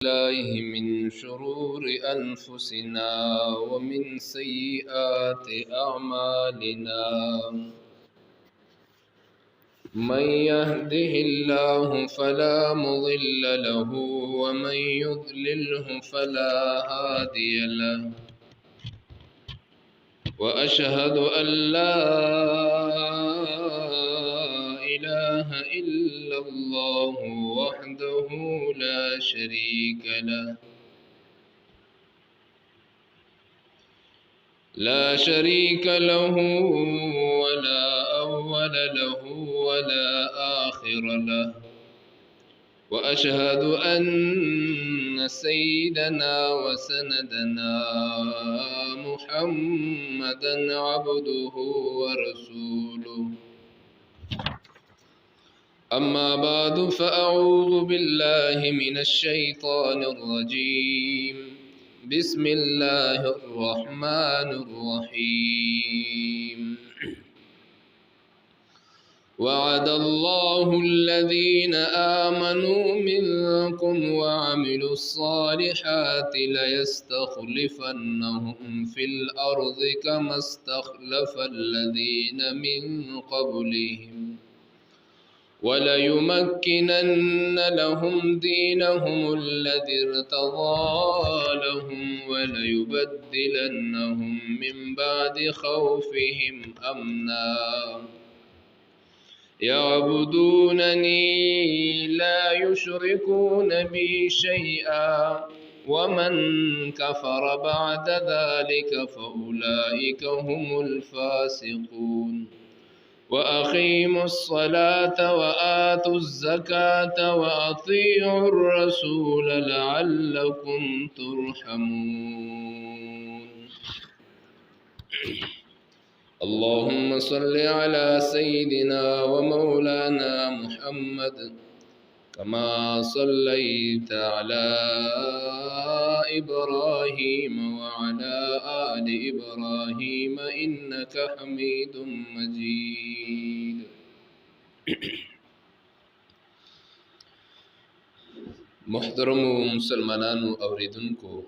الله من شرور أنفسنا ومن سيئات أعمالنا من يهده الله فلا مضل له ومن يضلله فلا هادي له وأشهد أن لا إله إلا الله وحده لا شريك له ولا أول له ولا آخر له وأشهد أن سيدنا وسندنا محمدا عبده ورسوله أما بعد فأعوذ بالله من الشيطان الرجيم بسم الله الرحمن الرحيم وعد الله الذين آمنوا منكم وعملوا الصالحات ليستخلفنهم في الأرض كما استخلف الذين من قبلهم وليمكنن لهم دينهم الذي ارتضى لهم وليبدلنهم من بعد خوفهم أمنا يعبدونني لا يشركون بي شيئا ومن كفر بعد ذلك فأولئك هم الفاسقون وأقيموا الصلاة وآتوا الزكاة وأطيعوا الرسول لعلكم ترحمون اللهم صل على سيدنا ومولانا محمد كما صليت على إبراهيم وعلى آل إبراهيم إنك حميد مجيد محترم مسلمانانو اوریدونکو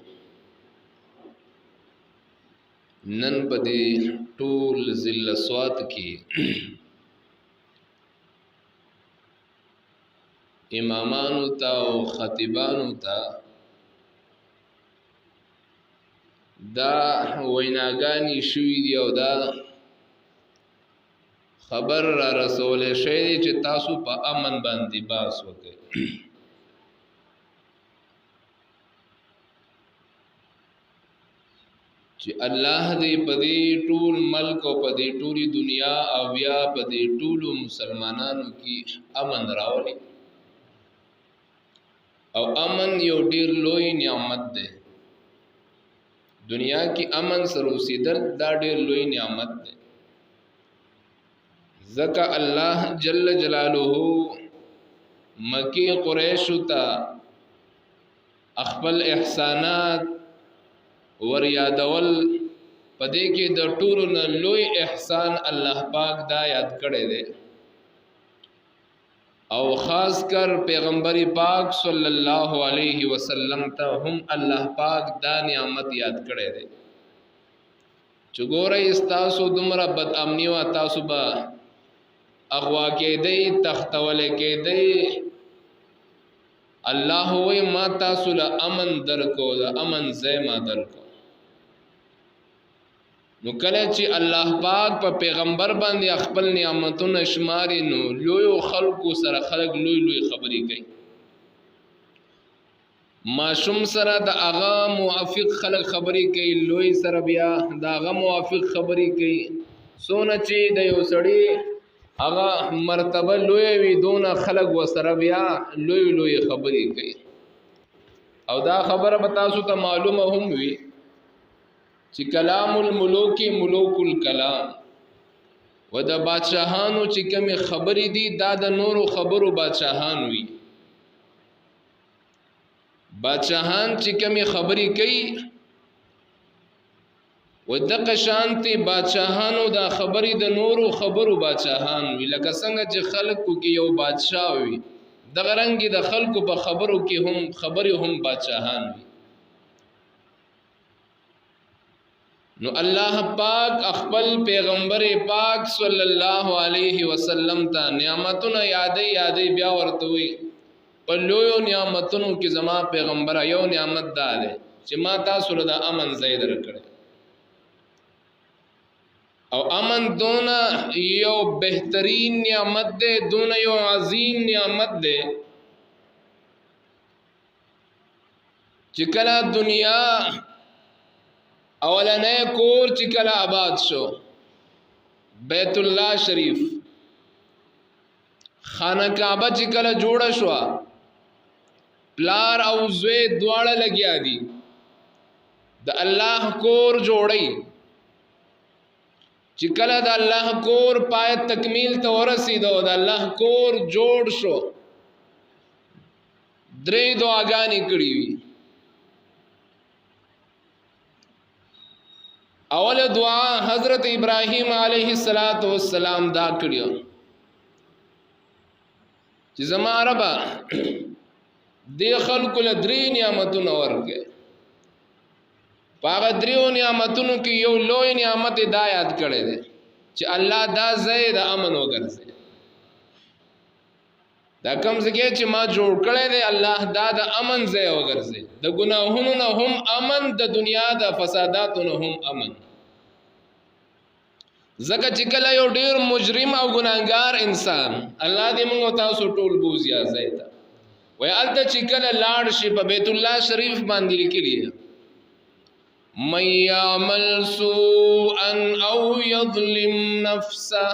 نن بدی ټول ذل سوات کی امامانو تا او خطیبانو تا دا ویناګانی شوی دی او دا خبر را رسول شوی چې تاسو په امن باندې باس وکړئ چې الله دې په دې ټول ملک او په دې ټولي دنیا او بیا په دې ټولو مسلمانانو کې امن راولي او امن یو ډیر لوی نعمت ده دنیا کې امن سره اوسېدل دا ډیر لوی نعمت ده ځکه الله جل جلاله مکی قریش ته خپل احسانات ور یادول پدې کې د ټولو نه لوی احسان الله پاک دا یاد کړی دی او خاص کر پیغمبر پاک صلی الله علیه وسلم ته هم الله پاک دا نعمت یاد کړی دی چې ګورئ تاسو دومره بد امنی او تاسو به اغوا کېدی تختول کېدی الله وی ما تاسو له امن درکو د امن زما درکو نو کله چې الله پاک په پیغمبر باندې خپل نعمتونه شماري نو لوی خلکو سره خلک لوی خبرې کوي ماشوم سره د اغا موافق خلک خبرې کوي لوی سره بیا د اغا موافق خبرې کوي سونه چې د یو سړی اغا مرتبه لوی وي دون خلق و سره بیا لوی خبرې کوي او دا خبره به تاسو ته معلومه هم وي چې کلام الملوک ملوک الکلام و د بادشاہانو چې کومه خبرې دي دا د نورو خبرو بادشاہان وي بادشاہان چې کومه خبرې کوي و دغه شانتي بادشاہانو دا خبرې د نورو خبرو بادشاہان وي لکه څنګه چې خلکو کې یو بادشاہ وي دغه رنګ د خلکو په خبرو کې هم خبرې هم بادشاہان وي. نو الله پاک خپل پیغمبر پاک صلی الله علیه وسلم ته نعمتونه یادې بیا ورته وي په لویو نعمتونو کې زما پیغمبر یو نعمت دا دی چې ما تاسو له د امن ځای درکړی او امن دونه یو بهترین نعمت دی دونه یو عظیم نعمت دی چې کله دنیا اولنې کور چې کله آباد شو بیت الله شریف خانه کعبه چې کله جوړه شو پلار او زوی دواړه لګیا دي د الله کور جوړي چې کله د الله کور پای تکمیل ته ورسېدو د الله کور جوړ شو درې دعاګانې کړې وي. اول دعا حضرت ابراہیم علیہ السلام دا کړیو چې زما ربا دې خلکو له درې نعمتونو ورکې پاغه دریو نعمتونو کې یو لوی نعمت دا یاد کړی دی چې الله دا ځای د امن وګرځي دا کوم ځای چې ما جوړ کړی دی الله دا د امن ځای وګرځي د ګناهونو نه هم امن د دنیا د فساداتو نه هم امن زکه چې کله یو ډیر مجرم او ګناهګار انسان الله دې موږ تاسو ټول بوزیا ځای ته وای الته چې کله لاړ شي په بیت الله شریف باندې لیکلی من يعمل سوءا او يظلم نفسه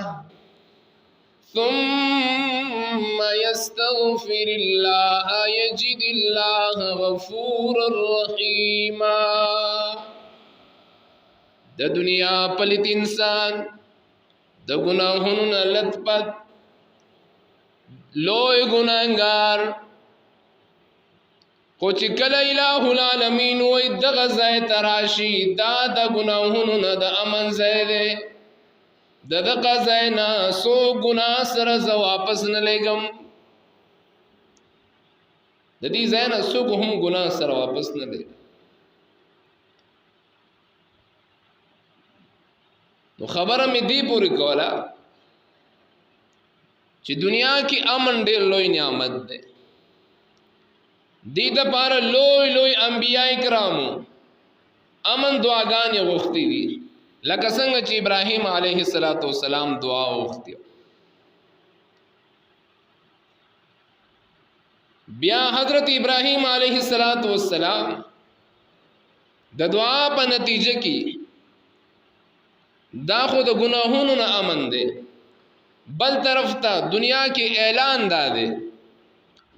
ثم يستغفر الله يجد الله غفورا رحيما. د دنیا پلیت انسان د گناهونو نه لطپت لوی گناهګار خو چې کله الہ العالمین وای دغه ځای تراشي دا د گناهونو نه د امن ځای دی دغه ځای نه سو ګناه سره ز واپس نه لګم د دې ځای نه سو هم ګناه سره واپس نه لګم. نو خبره مې دی پوری کوله چې دنیا کې امن ډېر لوی نعمت دی دې دپاره لوی انبیاء کرامو امن دعاګانې غوښتې دي لکه څنګه چې ابراهیم علیه السلام دعا غوښتې بیا حضرت ابراهیم علیه السلام د دعا په نتیجه کې دا خو د گناهونو نه امن دی بل طرف ته دنیا کې اعلان داده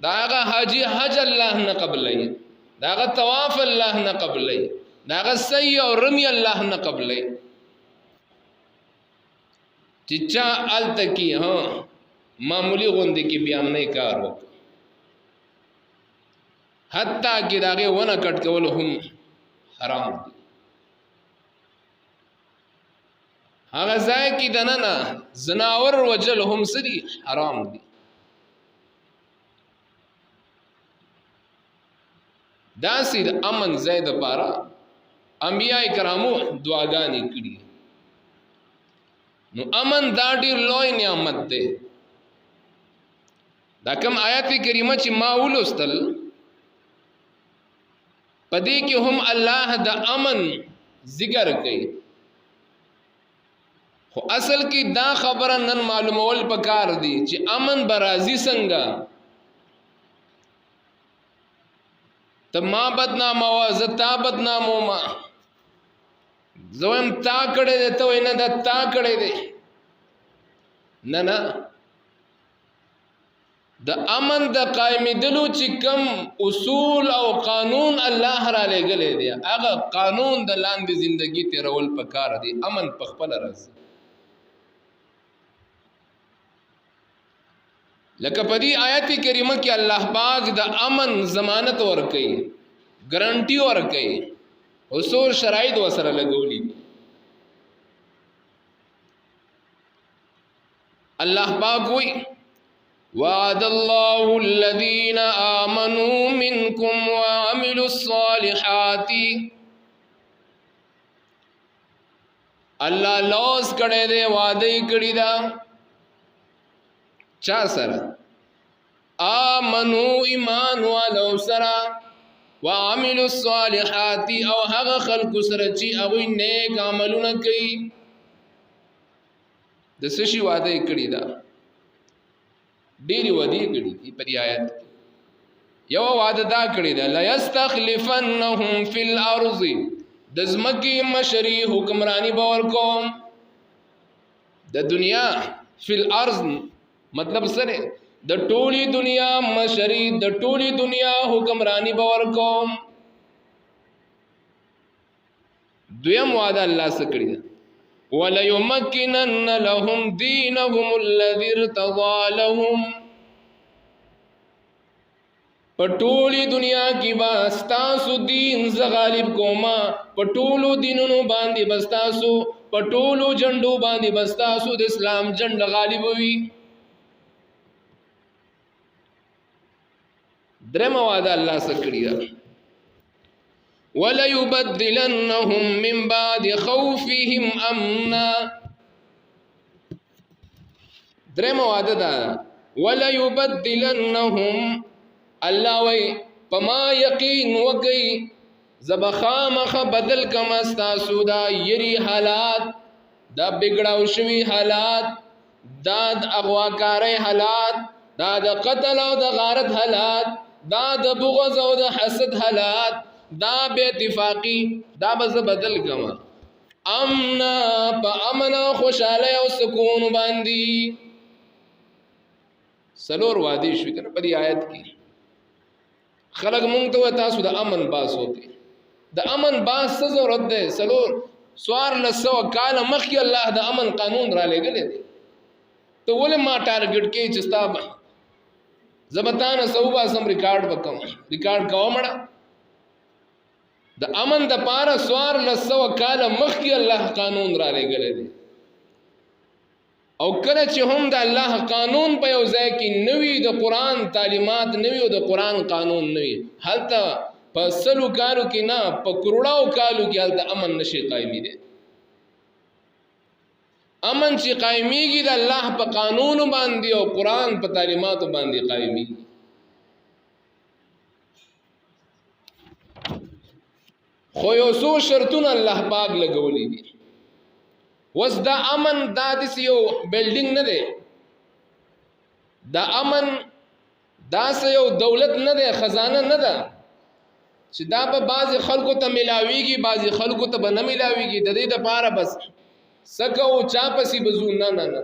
دا هغه حج الله نه قبلې دا هغه طواف الله نه قبلې دا هغه سعی او رمی الله نه قبلې چې چا التکی ها معمولی غوندې کې بیا نه کار وکړي حتی کې داغه ونه کټ کول هم حرام دي هغه ځای کې دننه زناور وجل هم سدي حرام دي دا سید امن ځای د پاره انبیاء کرامو دعاګانې کړي نو امن دا ډیر لوی نعمت دی دا کوم آیات کریمه چې ما ولوستل پدې کې هم الله د امن ذکر کوي خو اصل کې دا خبره نن معلومول پکار دي چې امن برازي څنګه ته ما بدنامه وا زتا بدنامو ما زویم تا کړه دې ته وینا دا تا کړه دې نه د امن د قائمېدلو چې کم اصول او قانون الله را لګلې دی هغه قانون د لاندې زندگی تیرول پکار دی امن په خپل راځي لکه په دې آیت کریمه کې الله پاک د امن ضمانت ورکړي ګارانټي ورکړي اصول شرایط وسره لګولي الله پاک وایي وعد الله الذين آمنوا منكم وعملوا الصالحات الله لوز کړه دې وعده کړی دا چا سره آمنو ایمان والو سره وعملوا الصالحات او هغه خلق سره چې هغه نیک عملونه کوي د سشي وعده کړی دا ډېری وعده کړی په دې آیت یو وعده دا کړی دا لا یستخلفنهم فی الارض د زمکی مشری حکمرانی باور کوم د دنیا فی الارض مطلب سره د ټولی دنیا مشری د ټولی دنیا حکمرانی باور کوم دویم وعده الله سره کړی دا ولا يمكنن لهم دينهم الذي ارتضى لهم پټولی دنیا کی باستاسو دین ز غالب کوما پټولو دینونو باندې بستاسو پټولو جندو باندې بستاسو د اسلام جند غالب وي درم وعده الله سره کړی دا ولا يبدلنهم من بعد خوفهم امنا درم وعده دا ولا يبدلنهم الله وی پما یقین وکي زبخامخ بدل کما استاسو دا یری حالات دا بگڑاو شوی حالات دا اغواکاری حالات دا قتل او دا غارت حالات دا بغض او دا حسد حالات دا بے اتفاقی دا بز بدل کما امنا پا امنا خوشحالی او سکون باندی سلور وادی شوی کنا پا دی آیت کی خلق مونږ ته تاسو د امن باس ہوتے د امن باس څه ضرورت ده سلور سوار لسو کال مخکې الله د امن قانون را لګلې دي ته ولې ما ټارګټ کې چې ستا زبطانه صوبه سم ریکارډ وکم ریکارډ کوم مړه د امن د پاره سوار لسو کال مخکې الله قانون را لګلې دي او کله چې هم د الله قانون په یو ځای کې نوی د قران تعلیمات نوی او د قران قانون نوی هلته په سلو کالو کې نه په کروڑاو کالو کې هلته امن نشي قائمي دي امن چې قائميږي د الله په قانون باندې او قران په تعلیمات باندې قائمي خو یو څو شرطونه الله پاک لګولې دي وس دا امن دا دس یو بلډینګ نه دی دا امن دا یو دولت نه دی خزانه نه ده چې دا به بعض خلکو ته ملاويږي بعض خلکو ته به نه ملاويږي د دې لپاره بس سکه او چا پسې بزو نه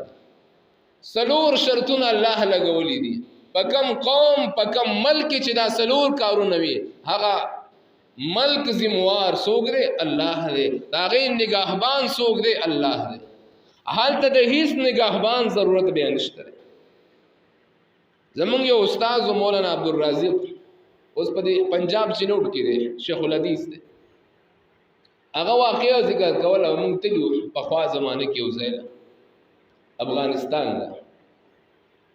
سلور شرطونه الله لګولې دي پکم قوم پکم ملک چې دا سلور کارونه وي هغه ملک ذمہوار سوګ دے الله دے داغه نگاهبان سوګ دے الله دے حالت د هیڅ نگاهبان ضرورت بیان نشته زمونږ یو استاد مولانا عبدالرازق اوس په پنجاب چینوټ کې دی شیخ الحدیث دی هغه واقعا ذکر کول او مونږ تلو په خوا زمانه کې وزایل افغانستان دا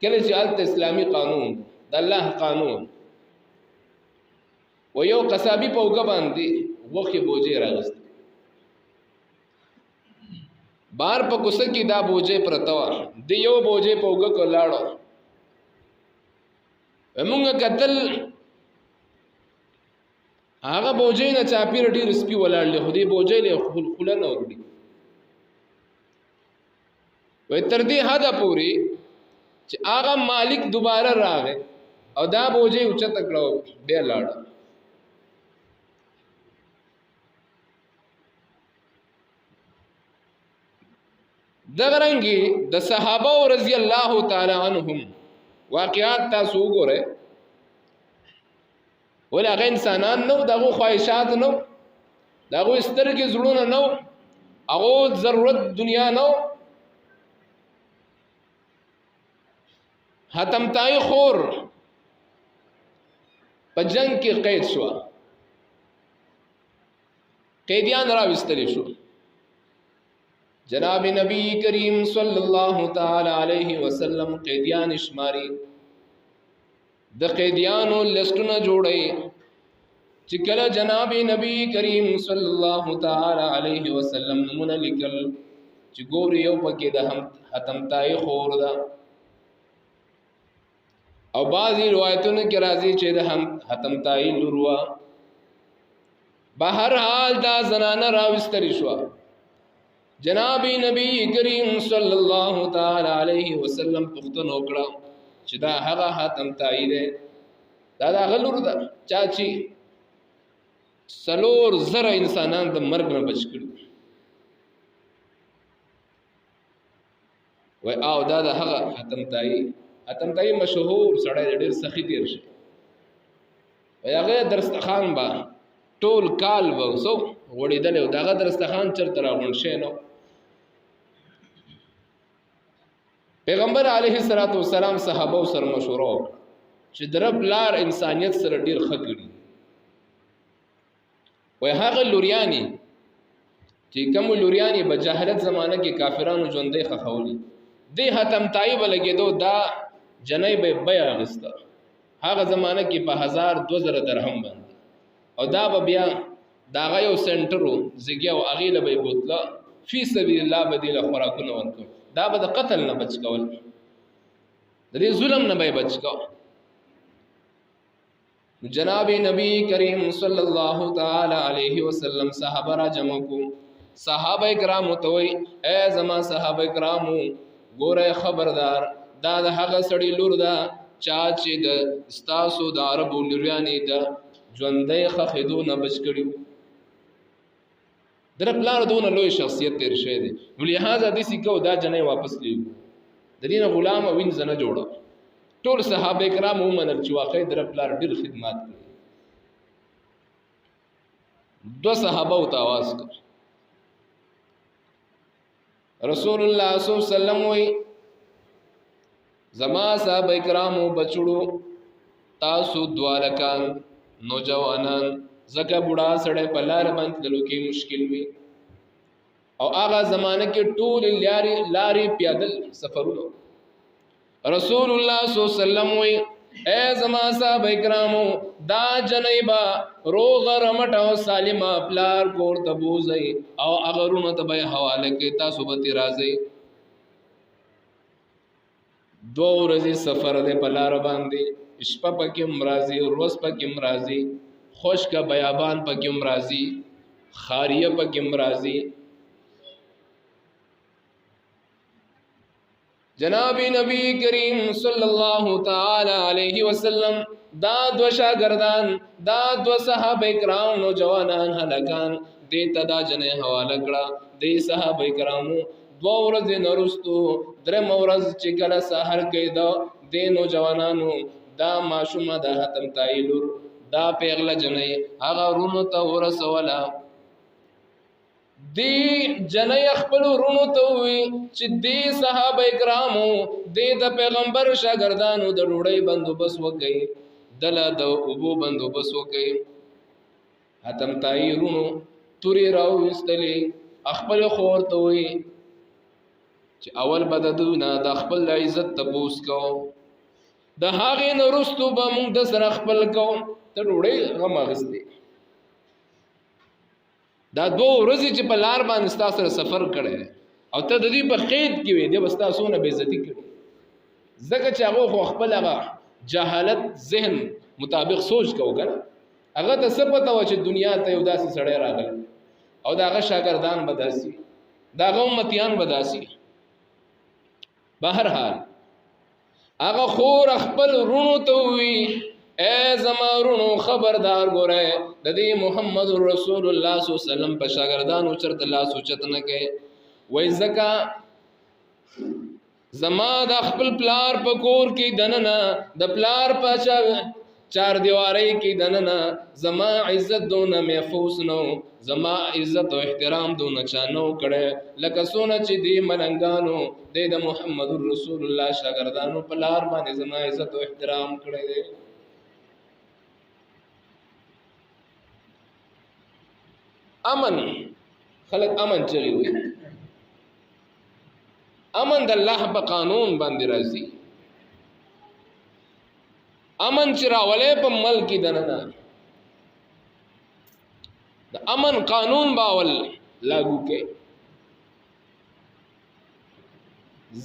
کله چې حالت اسلامی قانون د الله قانون و یو قصابی په وګ باندې وخت بوجه راغست بار په کوسه کې دا بوجه پرتاوه دی یو بوجه په وګ کو لاړو موږ قتل هغه بوجه نه چاپیر ډیر سپی ولاړل خو دی بوجه له خلخله نه ورډي وې تر دې حد پوری چې هغه مالک دوباره راغی او دا بوجه اوچت کړو بیا لاړ دغرنګي د صحابه رضی الله تعالی عنهم واقعات تاسو وګورئ ولا غیر انسانان نو دغه خواهشات نو دغه سترګې زړونه نو هغه ضرورت دنیا نو حتم تای خور په جنگ کې قید شو قیدیان را وستلی شو جناب نبی کریم صلی الله تعالی علیه وسلم قیدیان شماری د قیدیانو لستونه جوړي چې کله جناب نبی کریم صلی الله تعالی علیه وسلم نمونه لیکل چې ګوري یو پکې د ختم تای خور ده او بعضی روایتونو کې راځي چې د ختم تای لوروا بهر حال دا زنانه راوستری شو جناب نبی کریم صلی الله تعالی علیه وسلم پختنو کړه چې دا هغه ختم تای ده دا غلور ده چاچی سلور زر انسانان د مرګ نه بچ کړي وای او دا هغه ختم تای مشهور سړی ډېر سخی تیر شي وای هغه درستخان با ټول کال به وسو وړیدل او داغه درستخان چرته راغون شي نو پیغمبر علیه الصلاۃ والسلام صحابه سره مشوره چې درب لار انسانیت سره ډیر خګړي وای هغه لوریانی چې کوم لوریانی په جاهلیت زمانه کې کافرانو ژوندې خخولي دې ختم تای بلګېدو دا جنې به بیا غسته هغه زمانه کې په 1000-2000 درهم باندې او دا به بیا داغه یو سنټرو زګیا او اغیله به بوتله فی سبیل الله بدیل خوراکونه ورکړ دا به د قتل نه بچ کول د دې ظلم نه به بچ کول جناب نبی کریم صلی الله تعالی علیه وسلم صحابه را جمع کو صحابه کرام توي اے زما صحابه کرامو ګوره خبردار دا د هغه سړی لور دا چا چې د استاسو د عربو لریانی د ژوندې خخېدو نه بچ کړیو در پلار دونه لوی شخصیت تیر شه دي نو لہذا د سکو دا جنې واپس لیو د دینه غلام او وینځ نه جوړه ټول صحابه کرام ومنل چې واقعي در پلار ډیر خدمات کړي دو صحابه او تاواز کړ رسول الله صلی الله علیه وسلم وی زما صحابه کرامو بچړو تاسو دوالکان نوجوانان زکه بوډا سړی په لار باندې تللو کې مشکل وي او هغه زمانه کې ټول لارې پیادل سفرونه رسول الله صلی الله علیه وسلم وی اے زما صحابه کرامو دا جنیبا روغ رمټ او سالمه پلار کور ته بوزي او اغرونه ته به حواله کې تاسو به راځي دو ورځې سفر دې په لار باندې شپه پکې مرضی روز پکې مرضی خوش کا بیابان پکې مرضی خاریه پکې مرضی جناب نبی کریم صلی الله تعالی علیه وسلم دا دو شاگردان دا دو صحابه کرام نوجوانان هلکان دې تدا جنې حواله کړه دې صحابه کرامو دو ورځې نرستو درې مورز چې کله سحر کې دا دې نوجوانانو دا ماشومه د ختم تایلور دا پیغله جنې هغه رونو ته ورسوله دی جنې خپل رونو ته وی چې دی صحابه کرامو دی د پیغمبر شاګردانو د ډوړې بندوبس وکړي دله د ابو بندوبس وکړي ختم تای رونو توري راو استلې خپل خور ته وی چې اول بددونه د خپل عزت تپوس کو د هغې نه وروستو به موږ د سره خپل کو ته ډوړې غم اخیستې دا دو ورځې چې په لار باندې ستا سره سفر کړی او ته د دې په قید کې وې دی به ستا څونه بېعزتي کړي ځکه چې هغه خو خپل هغه جهالت ذهن مطابق سوچ کوو که نه هغه ته څه پته وه چې دنیا ته یو داسې سړی راغلی او د هغه شاګردان به داسې د هغه امتیان به داسې بهرحال هغه خور خپل رونو ته ووي اے زما رونو خبردار ګوره د دې محمد رسول الله صلی الله علیه وسلم په شاګردانو چرته لاس اوچت نه کوي وای ځکه زما د خپل پلار په کور کې دننه د پلار په چار دیواری کې دننه زما عزت دونه محفوظ نو زما عزت او احترام دونه چا نو کړه لکه څونه چې دی ملنګانو د محمد رسول الله شاګردانو په لار باندې زما عزت او احترام کړی دی امن خلق امن چغي وي امن د الله په قانون باندې راځي امن چې راولې په ملک دننه د امن قانون باول لاگو کې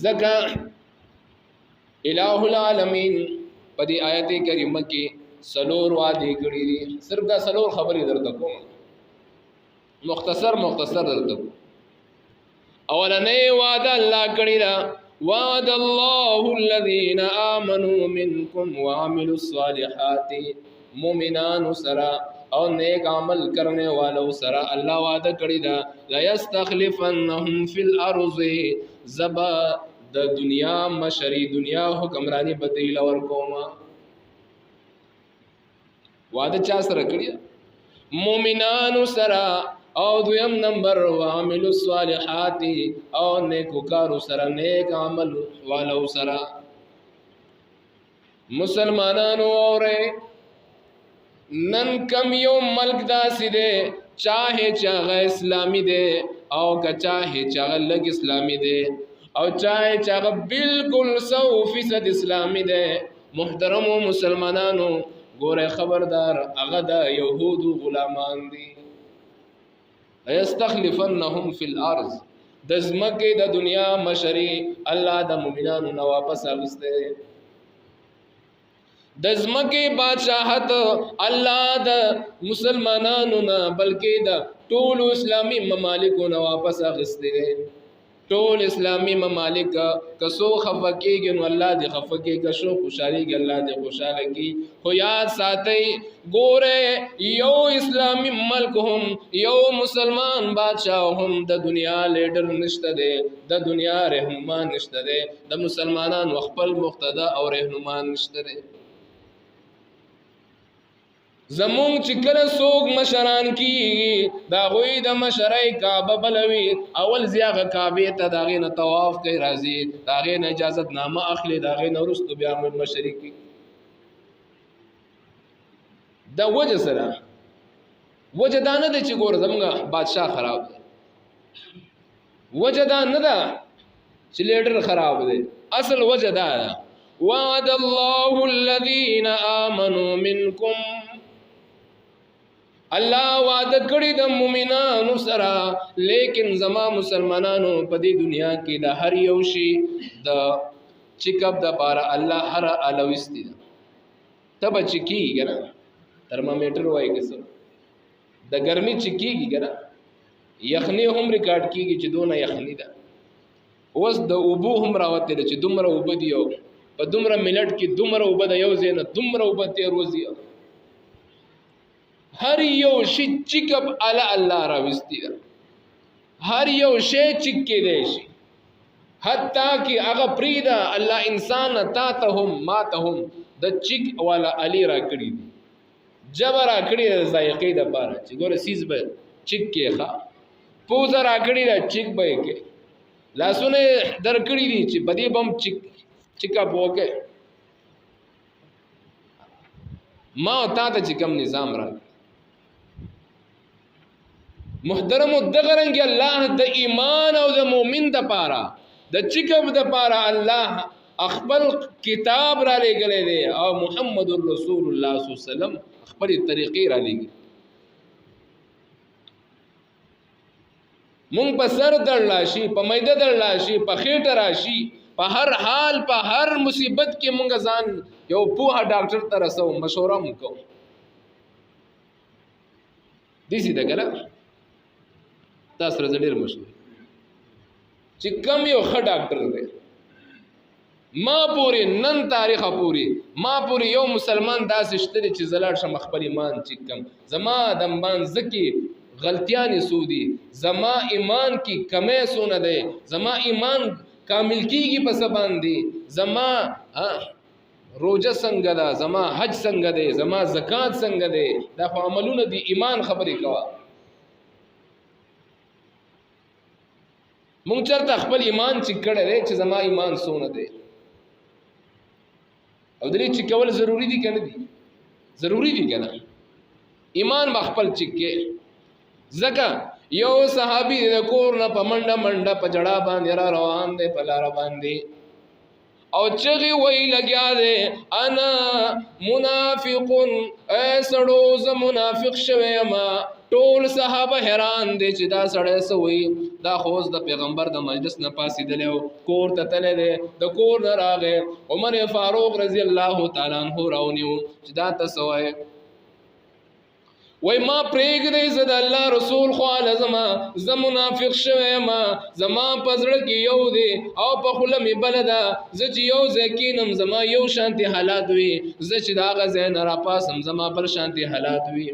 زکا الہ العالمین په دې آیت کریمه کې سلور وعده کړی دي. صرف دا سلور خبرې درته کوم، مختصر درته کوم. اولنې وعده الله کړی دا وعد الله الذين آمنوا منكم وعملوا الصالحات، مومنان سرا اور نیک عمل کرنے والوں سرا اللہ وعدہ کړی دا لا یستخلفنهم فی الارض، زبا د دنیا مشری دنیا حکمرانی بدیل اور کوما. وعدہ چا سره کړی؟ مومنان سرا. او دویم نمبر وعملوا الصالحات، او نیکوکارو سره نیک عمل والو سره. مسلمانانو اوره نن کم یو ملک داسې دی چاہے چاغه اسلامی دی او که چاہے چاغه لږ اسلامی دی او چاہے چاغه بالکل 100% اسلامی دی. محترم مسلمانانو ګوره خبردار هغه د یهودو غلامان دي. یستخلفنهم فی الارض، د ځمکې د دنیا مشري الله د مؤمنانو نه واپس اخیسته. د ځمکې بادشاہت الله د مسلمانانو نه بلکې د ټول اسلامی ممالکو نه واپس اخیسته. ټول اسلامی ممالک کسو خفقیږي نو الله دې خفقیږي، کسو خوشاليږي الله دې خوشاله کی. خو یاد ساتئ ګوره یو اسلامی ملک هم یو مسلمان بادشاہ هم د دنیا لیډر نشته دی، د دنیا رهنما نشته دی، د مسلمانانو خپل مقتدا او رهنما نشته دی. زمون چې کله څوک مشران کیږي دا غوی د مشرای کعبه بلوي، اول زیاغه کعبه ته داغې نه طواف کوي، راځي داغې نه اجازت نامه اخلي، داغې نه وروسته بیا مشري کوي. دا وجه سره وجه دا نه ده چې ګوره زمونږ بادشاه خراب دی، وجه دا نه ده چې لیډر خراب دی، اصل وجه دا ده وعد الله الذين آمنوا منكم، الله وعده کړی د مومنانو سره. لیکن زما مسلمانانو په دې دنیا کې د هر یو شی د چیکاپ د پاره الله هر الوستی ده. تب چکیږي کنه ترمامیټر وایي کسه د ګرمي چکیږي کنه، یخنی هم ریکارډ کیږي چې دونه یخنی ده. اوس د اوبو هم راوته چې دومره اوبه دی او په دومره ملت کې دومره اوبه د یو ځای نه دومره اوبه تیر وځي. هر یو شی چیکپ علی الله راوستی ده، هر یو شی چک کې دی شي، حتی کہ هغه پریدا الله انسان تا ته هم ما ته هم د چک والا علی را کړی دی، جبر را کړی د ذایقې د پاره چې ګوره سیز به چک کې ښه پوز را کړی د چک به کې لاسونه در کړی دي چې بدی بم چکا بوکه. ما تا ته چې کوم نظام را محترم دغرنګ الله د ایمان او د مؤمن د پاره د چکب د پاره الله خپل کتاب را لګلې دی او محمد رسول الله صلی الله علیه وسلم خپل طریقې را لګي. مونږ په سر درلاشي، په میده درلاشي، په خېټه راشي، په هر حال په هر مصیبت کې مونږ ځان یو پوها ډاکټر ته رسو، مشوره مو کوو. دیسی ده کنه تاسو سره ډېر مشهور چې کم یو ښه ډاکټر دی ما پوری نن تاریخ پوری ما پوری یو مسلمان داسې شته چې زلاړ شم خپل ایمان چې کم زما د منځ کې غلطیان سودی، زما ایمان کی کمی سونه دی، زما ایمان کامل کیږي په سبان دی، زما روزه څنګه ده، زما حج څنګه دی، زما زکات څنګه دی، دا خو عملونه دی ایمان خبرې کوه. مونږ چرته خپل ایمان چې کړه دی چې زما ایمان سونه دی او دې چې کول ضروری دي کنه دي ضروری دي کنه ایمان بخپل چکه. ځکه یو صحابي د کور نه په منډه په جړه باندې را روان دی په لار باندې او چغي وی لګیا دے انا منافق اے سړو ز منافق شوی ما ټول صحابه حیران دي چې دا سړی سوی دا خوز د پیغمبر د مجلس نه پاسېدلی و کور ته تللی دی د کور نه راغی عمر فاروق رضی الله تعالی عنہ راونیو چې دا ته څه وایې وای ما پرېږدئ زه د الله رسول خواله ځمه زه منافق شوی یم زما په زړه کې یو دی او په خوله مې بله ده زه چې یو ځای کینم زما یو شانتي حالات وي زه چې د هغه ځای نه راپاسم زما بل شانتي حالات وي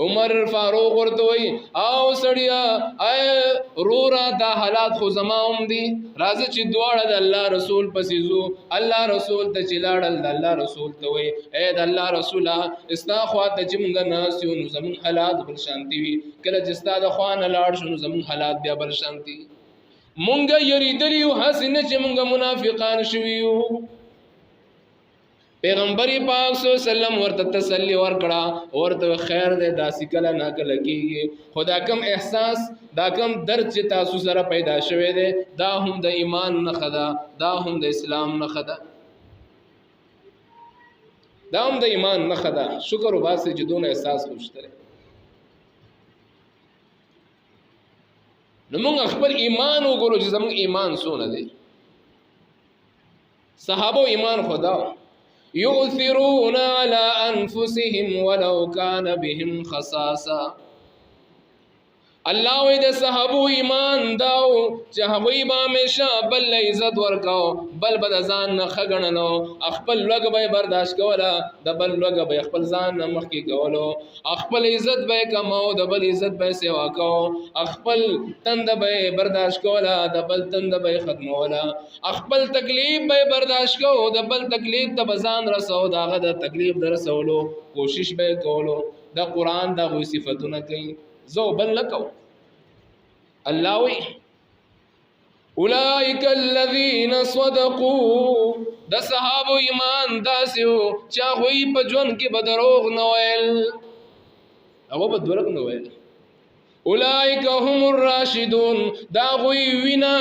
عمر فاروق ورته وای او سړیا اے رورا دا حالات خو زما هم دي راځه چې دواړه د الله رسول پسې ځو الله رسول ته چې لاړل د الله رسول ته وای اے د الله رسوله استا خوا ته چې موږ ناست یو نو زموږ حالات بل شانتي وي کله چې ستا د خوا نه لاړ شو نو زموږ حالات بیا بل شانتي مونږ یریدلی یو هسې نه چې مونږ منافقان شوي یو پیغمبر پاک صلی الله علیه وسلم ورته تسلی ورکړه ورته خیر دې داسې کله نه کله کېږي خو دا کم احساس دا کم درد چې تاسو سره پیدا شوی دی دا هم د ایمان نښه ده دا هم د اسلام نښه ده دا هم د ایمان نښه ده شکر وباسئ چې دونه احساس خو شته نو موږ خپل ایمان وګورو چې زموږ ایمان څونه دی صحابه ایمان خدا يؤثرون على انفسهم ولو كان بهم خصاصه الله وی د صحابو ایمان داو چې هغوی به همیشه بل عزت ورکاو بل به د ځان نه ښه ګڼلو خپل لوږه به یې برداشت کوله د بل لوږه به یې خپل ځان نه مخکې کولو خپل عزت به یې کماو د بل عزت به یې سیوا کوو خپل تنده به یې برداشت کوله د بل تنده به یې ختموله خپل تکلیف به یې برداشت کوو د بل تکلیف ته به ځان رسو د هغه د تکلیف د رسولو کوشش به یې کولو د قرآن د هغوی صفتونه کوي زو بل نکو الله وی اولئک الذین صدقوا د صحابه ایمان داسیو چې هغوی په ژوند کې به دروغ نه ویل هغه به دروغ نه ویل اولئک هم الراشدون دا غوی وینا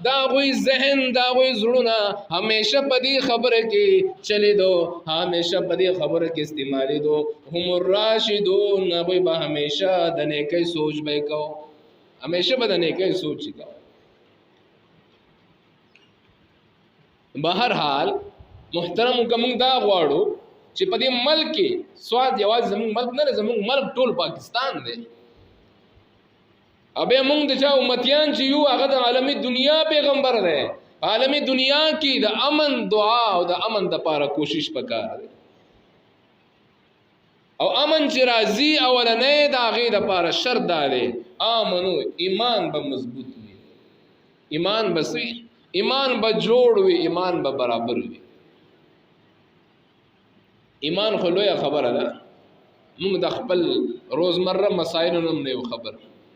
دا غوی ذهن دا غوی زړونه همیشه په دې خبره کې چلی دو همیشه په دې خبره کې استعمالي دو هم الراشدون غوی به همیشه د نیکۍ سوچ به کو همیشه به د نیکۍ سوچ کو بهر حال محترم کوم دا غواړو چې په دې ملک کې سواد یوازې زموږ ملک نه زموږ ملک ټول پاکستان دی ابه مونږ د چا امتیان چې یو هغه د عالمي دنیا پیغمبر دی عالمي دنیا کې د امن دعا او د امن د پاره کوشش وکړ او امن چې راځي اولنې د هغه د پاره شرط دی امنو ایمان به مضبوط وي ایمان بسوي ایمان به جوړ وي ایمان به برابر وي ایمان خو لویه خبره ده موږ د خپل روزمره مسایلو نه خبر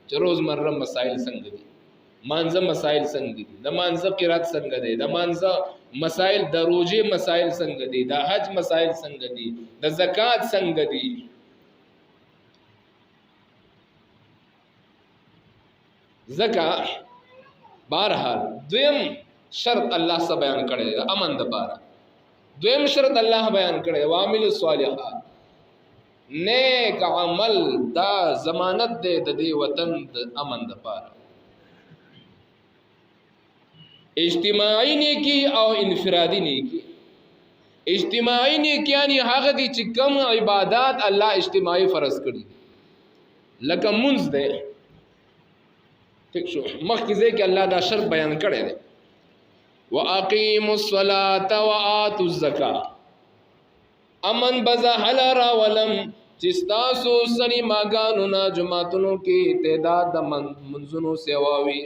چې روزمره مسائل څنګه دي مانزه مسائل څنګه دي د مانزه قرات څنګه دي د مانزه مسائل د روزه مسائل څنګه دي د حج مسائل څنګه دي د زکات څنګه دي زکات بهرحال دویم شرط الله سره بیان کړی دی امن د پاره دویم شرط الله بیان کړی وامل الصالحات نیک عمل دا ضمانت دے د دې وطن د امن د پاره اجتماعي نیکی او انفرادي نیکی اجتماعي نیکی یعنی هغه دي چې کوم عبادت الله اجتماعي فرض کړي لکه منځ دی ٹھیک شو مخکې ځکه الله دا شرط بیان کړی دی واقیموا الصلاة وآتوا الزکاة امن بزهل را ولم چستاسو سنی ماگانو نا جماعتونو کی تعداد د منزونو سیواوی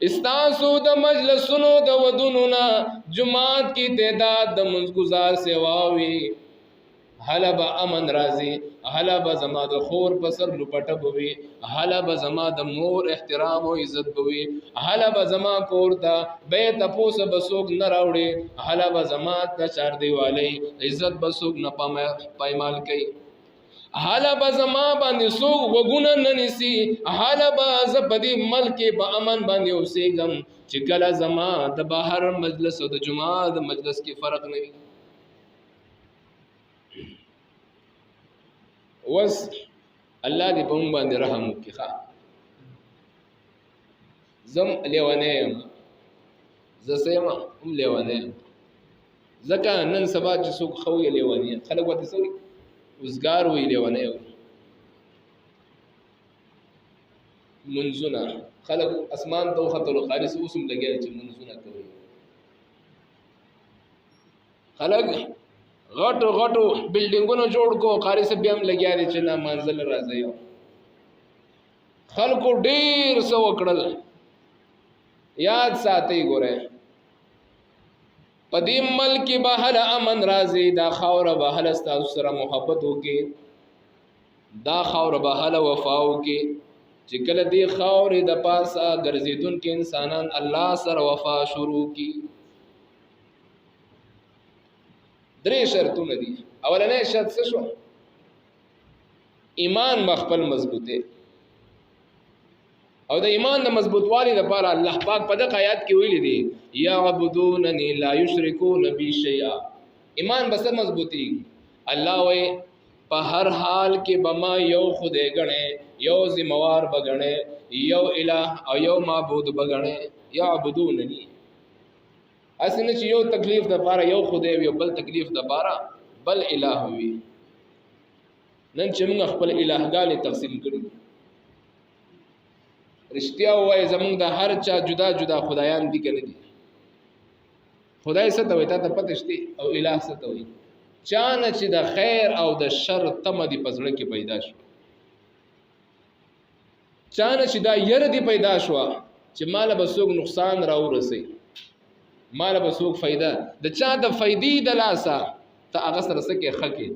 استاسو د مجلسونو د ودونو نا جماعت کی تعداد د منزگزار سیواوی حلبا امن رازی حلبا زما د خور پسر لپټه بوي حلبا زما د مور احترام او عزت بوي حلبا زما کور ته به تپوس بسوک نه راوړي حلبا زما د چار دیوالي عزت بسوک نه پایمال کوي حالا به زما باندې څوک وګونه نه نیسي، حالا به زه په دې ملک په امن باندې اوسېږم چې کله زما د بهر مجلس او د جمعه د مجلس کې فرق نه وي. وس الله دې په موږ باندې رحم وکړي. زم لیونی یم، زه څه یم هم لیونی یم، ځکه نن سبا چې څوک ښه وي لیونی خلک ورته څه وي وزګار وي لیونی وي. منځونه خلک اسمان ته وختلو قاري اوس هم لګیا چې منځونه کوي. خلک غټو غټو بلډینګونه جوړ کو قاری سے بیا هم لګیا دي چې نه منزل راځي. خلکو ډیر څه وکړل. یاد ساتي ګوره په دې ملک به هله امن راځي، دا خاوره به هله ستاسو سره محبت وکړي، دا خاوره به هله وفا وکړي چې کله دې خاورې د پاسه ګرځېدونکي انسانان الله سره وفا شروع کړي. درې شرطونه دي. اولنی شرط څه شو؟ ایمان مخبل مضبوطه. او د ایمان د مضبوطوالي لپاره الله پاک په دغه آیات کې ویلي دي یعبدوننی لا یشرکون بی شیئا. ایمان بس مضبوطی الله وی په هر حال کې بما یو خدای غنه، یو ذمہوار بغنه، یو الہ او یو معبود بغنه. یعبدوننی اسنه چې یو تکلیف د پاره یو خدای وي، بل تکلیف د پاره بل الہ وي. نن چې موږ خپل الہګانې تقسیم کړو، رښتیا وایي زمونږ د هر چا جدا جدا خدایان دي کنه دي. خدای څه ته وایي تا ته پته شته او الہ څه ته وایي؟ چا نه چې د خیر او د شر تمه دي په زړه کې پیدا شو، چا نه چې دا یره دي پیدا شو چې مال به څوک نقصان راورسي، مال به څوک فائدہ د چا د فائدې د لاسه ته هغه سره سکه خکې.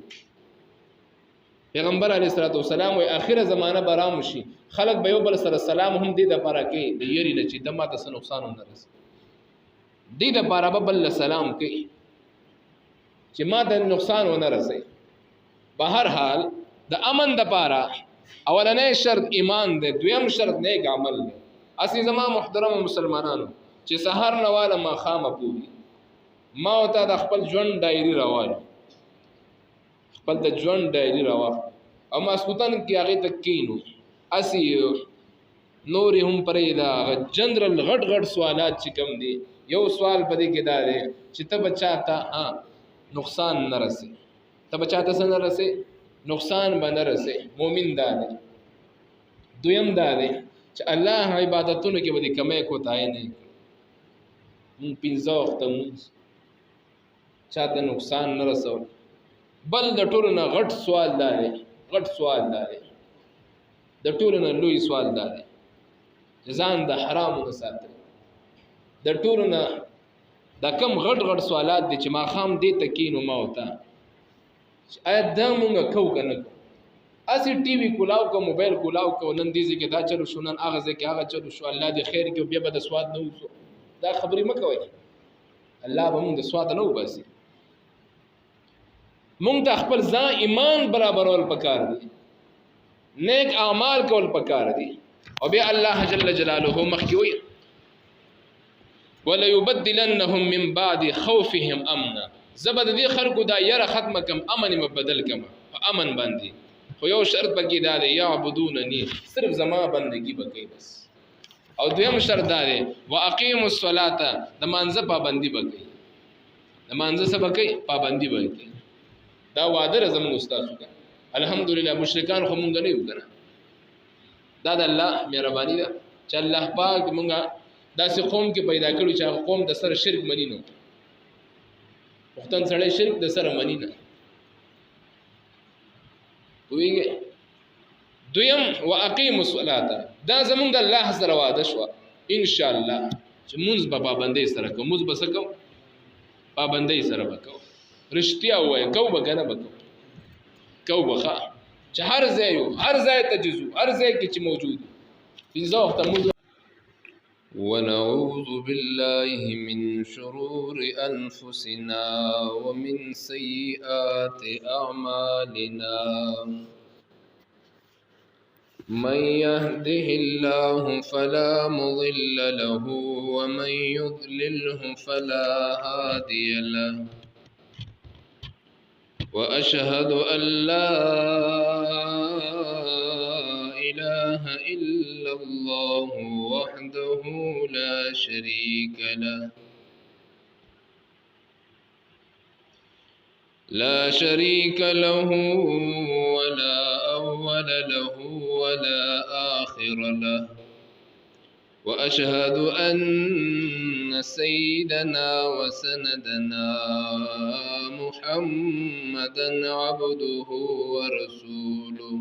پیغمبر علیه الصلاۃ والسلام وی اخره زمانہ برام شي، خلق به یو بل سره سلام هم دي د پاره کې د یری نه چې دمه د نقصان نه رسي، دي د پاره به بل سلام کوي چې ما د نقصان ونه رسي. په هر حال د امن د پاره اولنې شرط ایمان دی، دویم شرط نیک عمل دی. اسی زما محترم مسلمانانو چې سحر نواله ما خامه پوری ما او ته د خپل ژوند ډایری راوړ، خپل د ژوند ډایری راوړ او ماسوتن کې هغه تکینو اسی نور هم پرې دا جنرال غټ غټ سوالات چې کوم دي. یو سوال پدې کې دا دی چې ته بچاته نقصان نه رسي، ته بچاته څه نه رسي نقصان به نه رسي. مؤمن دا دی. دویم دا دی چې الله عبادتونو کې به کمې کوتاه نه مون پنځه وخت مونږ چاته نقصان نه رسو. بل د ټولو نه غټ سوال دا دی، غټ سوال دا دی، د ټولو نه لوی سوال دا دی ځان د حرامو نه ساتل. د ټولو نه دا کم غټ غټ سوالات دي چې ما خام دې تکینو ما وتا آیا دا مونږ کو کنه اسی ټي وي کولاو کو موبایل کولاو کو نن دې کې دا چلو شو، نن هغه ځکه هغه چلو شو. الله دې خیر کې بیا به د سواد نه وسو. دا خبرې مکوئ، الله به مونږ د سواد نه وباسي. مونږ ته خپل ځان ایمان برابرول پکار دي، نیک اعمال کول پکار دي. او بیا الله جل جلاله مخکې وي ولا يبدلنهم من بعد خوفهم امنا. زبد دې خلکو دا یره ختمه کم امن مبدل کم په امن باندې. خو یو شرط پکې دا دی یعبدوننی، صرف زما بندگی وکړي بس. او دویم شرط دا دی واقیموا الصلاة، د مانځه پابندي وکړي، د مانځه څه وکړي پابندي وکړي. دا وعده زموږ استاد وکړه. الحمدلله مشرکان خو مونږ نه یو کنه. دا د الله مهرباني ده چې الله پاک مونږه داسې قوم کې پیدا کړو چې هغه قوم د سره شرک منی نه، وختن سره شرک د سره منی نه ویږي. دویم واقیموا الصلاة، دا زمونږ د الله سره وعده شو ان شاء الله چې مونږ په پابندۍ سره کوو، مونږ به څه کوو پابندۍ سره وکړو. رښتیا وایي کو به کنه به کو بخا چې هر ځای ته جزو هر ځای کې چې موجود پنځه وخت موږ. ونعوذ بالله من شرور انفسنا ومن سيئات اعمالنا من يهده الله فلا مضل له ومن يضلله فلا هادي له وأشهد أن لا إله إلا الله وحده لا شريك له ولا أول له ولا آخر له وأشهد أن سيدنا وسندنا محمدا عبده ورسوله.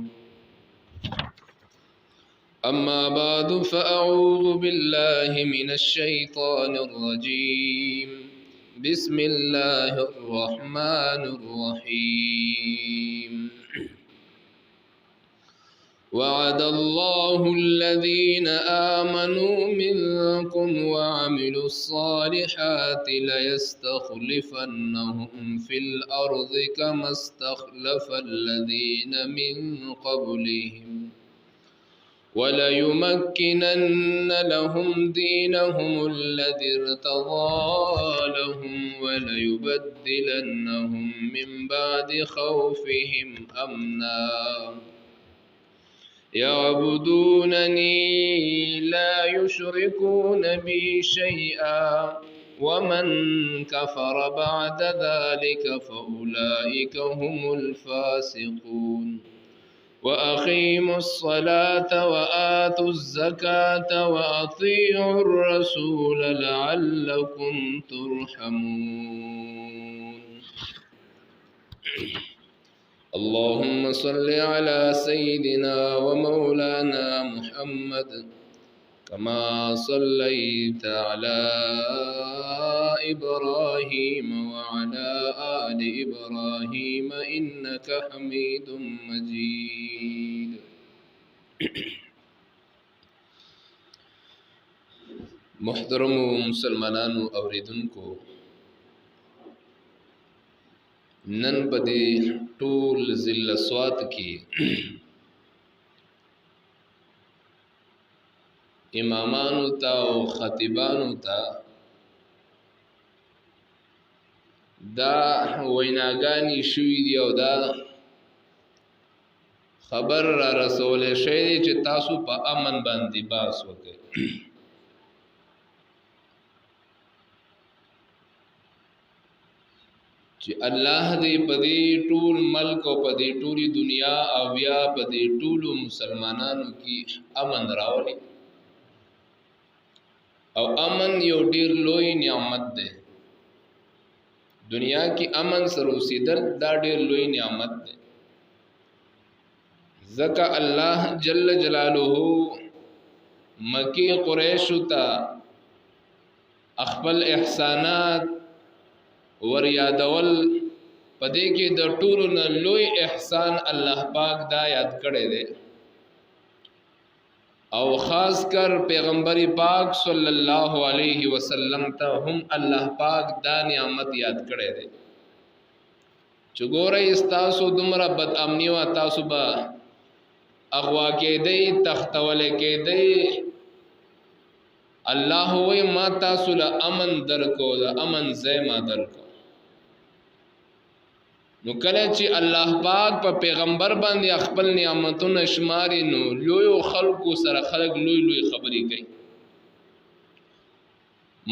أما بعد فأعوذ بالله من الشيطان الرجيم. بسم الله الرحمن الرحيم. وعد الله الذين آمنوا منكم وعملوا الصالحات ليستخلفنهم في الأرض كما استخلف الذين من قبلهم وليمكنن لهم دينهم الذي ارتضى لهم وليبدلنهم من بعد خوفهم أمنا يعبدونني لا يشركون بي شيئا ومن كفر بعد ذلك فأولئك هم الفاسقون. وأقيموا الصلاة وآتوا الزكاة وأطيعوا الرسول لعلكم ترحمون. اللهم صل على سيدنا ومولانا محمد كما صليت على إبراهيم وعلى آل إبراهيم إنك حميد مجيد. محترم مسلمانانو اوریدونکو، نن په دې ټول ضلع سوات کې امامانو ته او خطیبانو ته دا ویناګانی شوي دي او دا خبر را رسول شوی چې تاسو په امن باندې باس وکړئ. چې الله دې په دې ټول ملک او په دې ټولي دنیا او بیا په دې ټولو مسلمانانو کې امن راولي. او امن یو ډیر لوی نعمت دی. دنیا کې امن سره اوسېدل دا ډیر لوی نعمت دی. ځکه الله جل جلاله مکی قریش ته خپل احسانات ور یادول پدې کې د ټولو نه لوی احسان الله پاک دا یاد کړی دی او خاص کر پیغمبر پاک صلی الله علیه وسلم ته هم الله پاک دا نعمت یاد کړی دی چې ګورئ تاسو دومره بد امنی او تاسو به اغوا کېدی تختول کېدی الله وی ما تاسو له امن درکو دا امن زما درکو. نو کله چې الله پاک په پیغمبر باندې خپل نعمتونه شماري نو لوی خلکو سره خلک لوی خبرې کوي.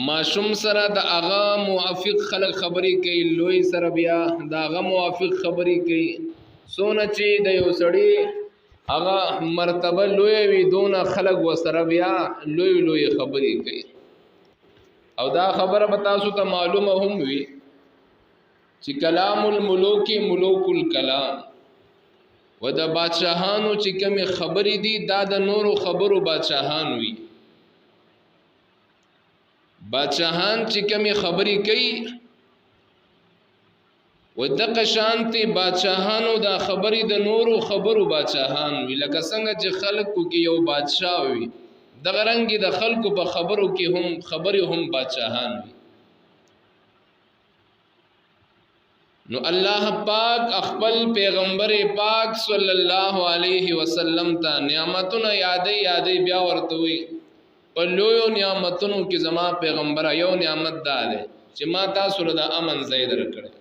ماشوم سره د اغا موافق خلک خبرې کوي، لوی سره بیا د اغا موافق خبرې کوي. سونه چې د یو سړی اغا مرتبه لوی وي دونه خلق وسره بیا لوی خبرې کوي. او دا خبره به تاسو ته معلومه هم وي چې کلام الملوک ملوک الکلام و د بادشاہانو چې کومې خبرې دي دا د نورو خبرو بادشاہان وي. بادشاہان چې کومې خبرې کوي و دغه شانتي بادشاہانو دا خبرې د نورو خبرو بادشاہان وي. لکه څنګه چې خلکو کې یو بادشاہ وي دغه رنګ د خلکو په خبرو کې هم خبرې هم بادشاہان وي. نو الله پاک خپل پیغمبر پاک صلی الله علیه وسلم ته نعمتونه یادې بیا ورته وي په لویو نعمتونو کې زما پیغمبر یو نعمت دا دی چې ما تاسو له د امن ځای درکړی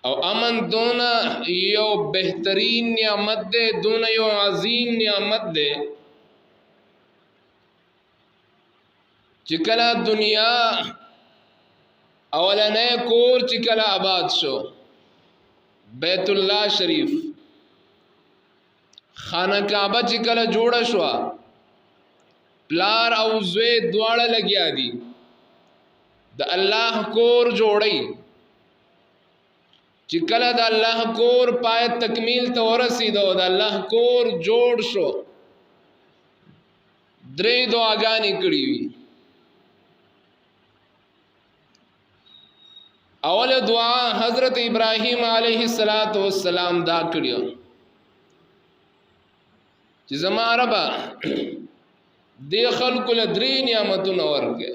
او امن دونه یو بهترین نعمت دی دونه یو عظیم نعمت دی چې کله دنیا اولنې کور چې کله آباد شو بیت الله شریف خانه کعبه چې کله جوړه شو پلار او زوی دواړه لګیا دي د الله کور جوړي چې کله د الله کور پای تکمیل ته ورسېدو د الله کور جوړ شو درې دعاګانې کړې وي اول دعا حضرت ابراہیم علیہ السلام دا کړیو چې زما ربا دې خلکو له درې نعمتونو ورکې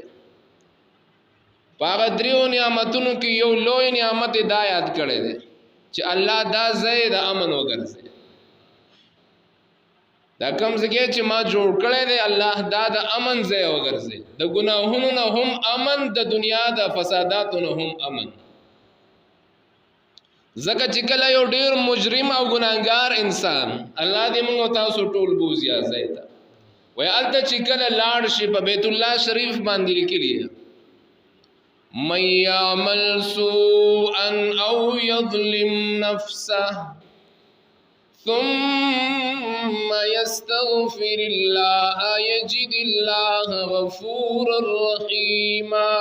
پاغه دریو نعمتونو کې یو لوی نعمت ہدایت کړي دي چې الله دا ځای د امن وګرځي دا کوم ځای چې ما جوړ کړی دی الله دا د امن ځای وګرځي د ګناهونو نه هم امن د دنیا د فساداتو نه هم امن زکه چې کله یو ډیر مجرم او ګناهګار انسان الله دې موږ تاسو ټول بوزیا ځای ته وای الته چې کله لاړ شي په بیت الله شریف باندې لیکلی من يعمل سوءا او يظلم نفسه ثم يستغفر الله يجد الله غفورا رحيما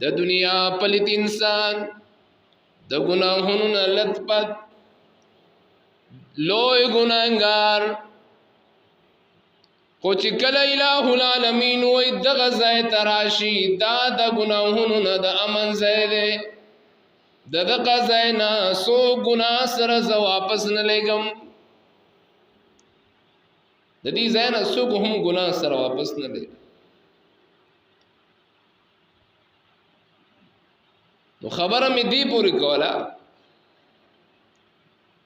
د دنیا پلیت انسان د گناہونو نه لطپت لوی گناہگار خو چې کله الہ العالمین وای دغه ځای تراشی دا د گناہونو نه د امن ځای دی د دغه ځای نه سو ګناه سره زه واپس نه لګم د دې ځای نه څوک هم ګناه سره واپس نه لګي نو خبره مې دی پوری کوله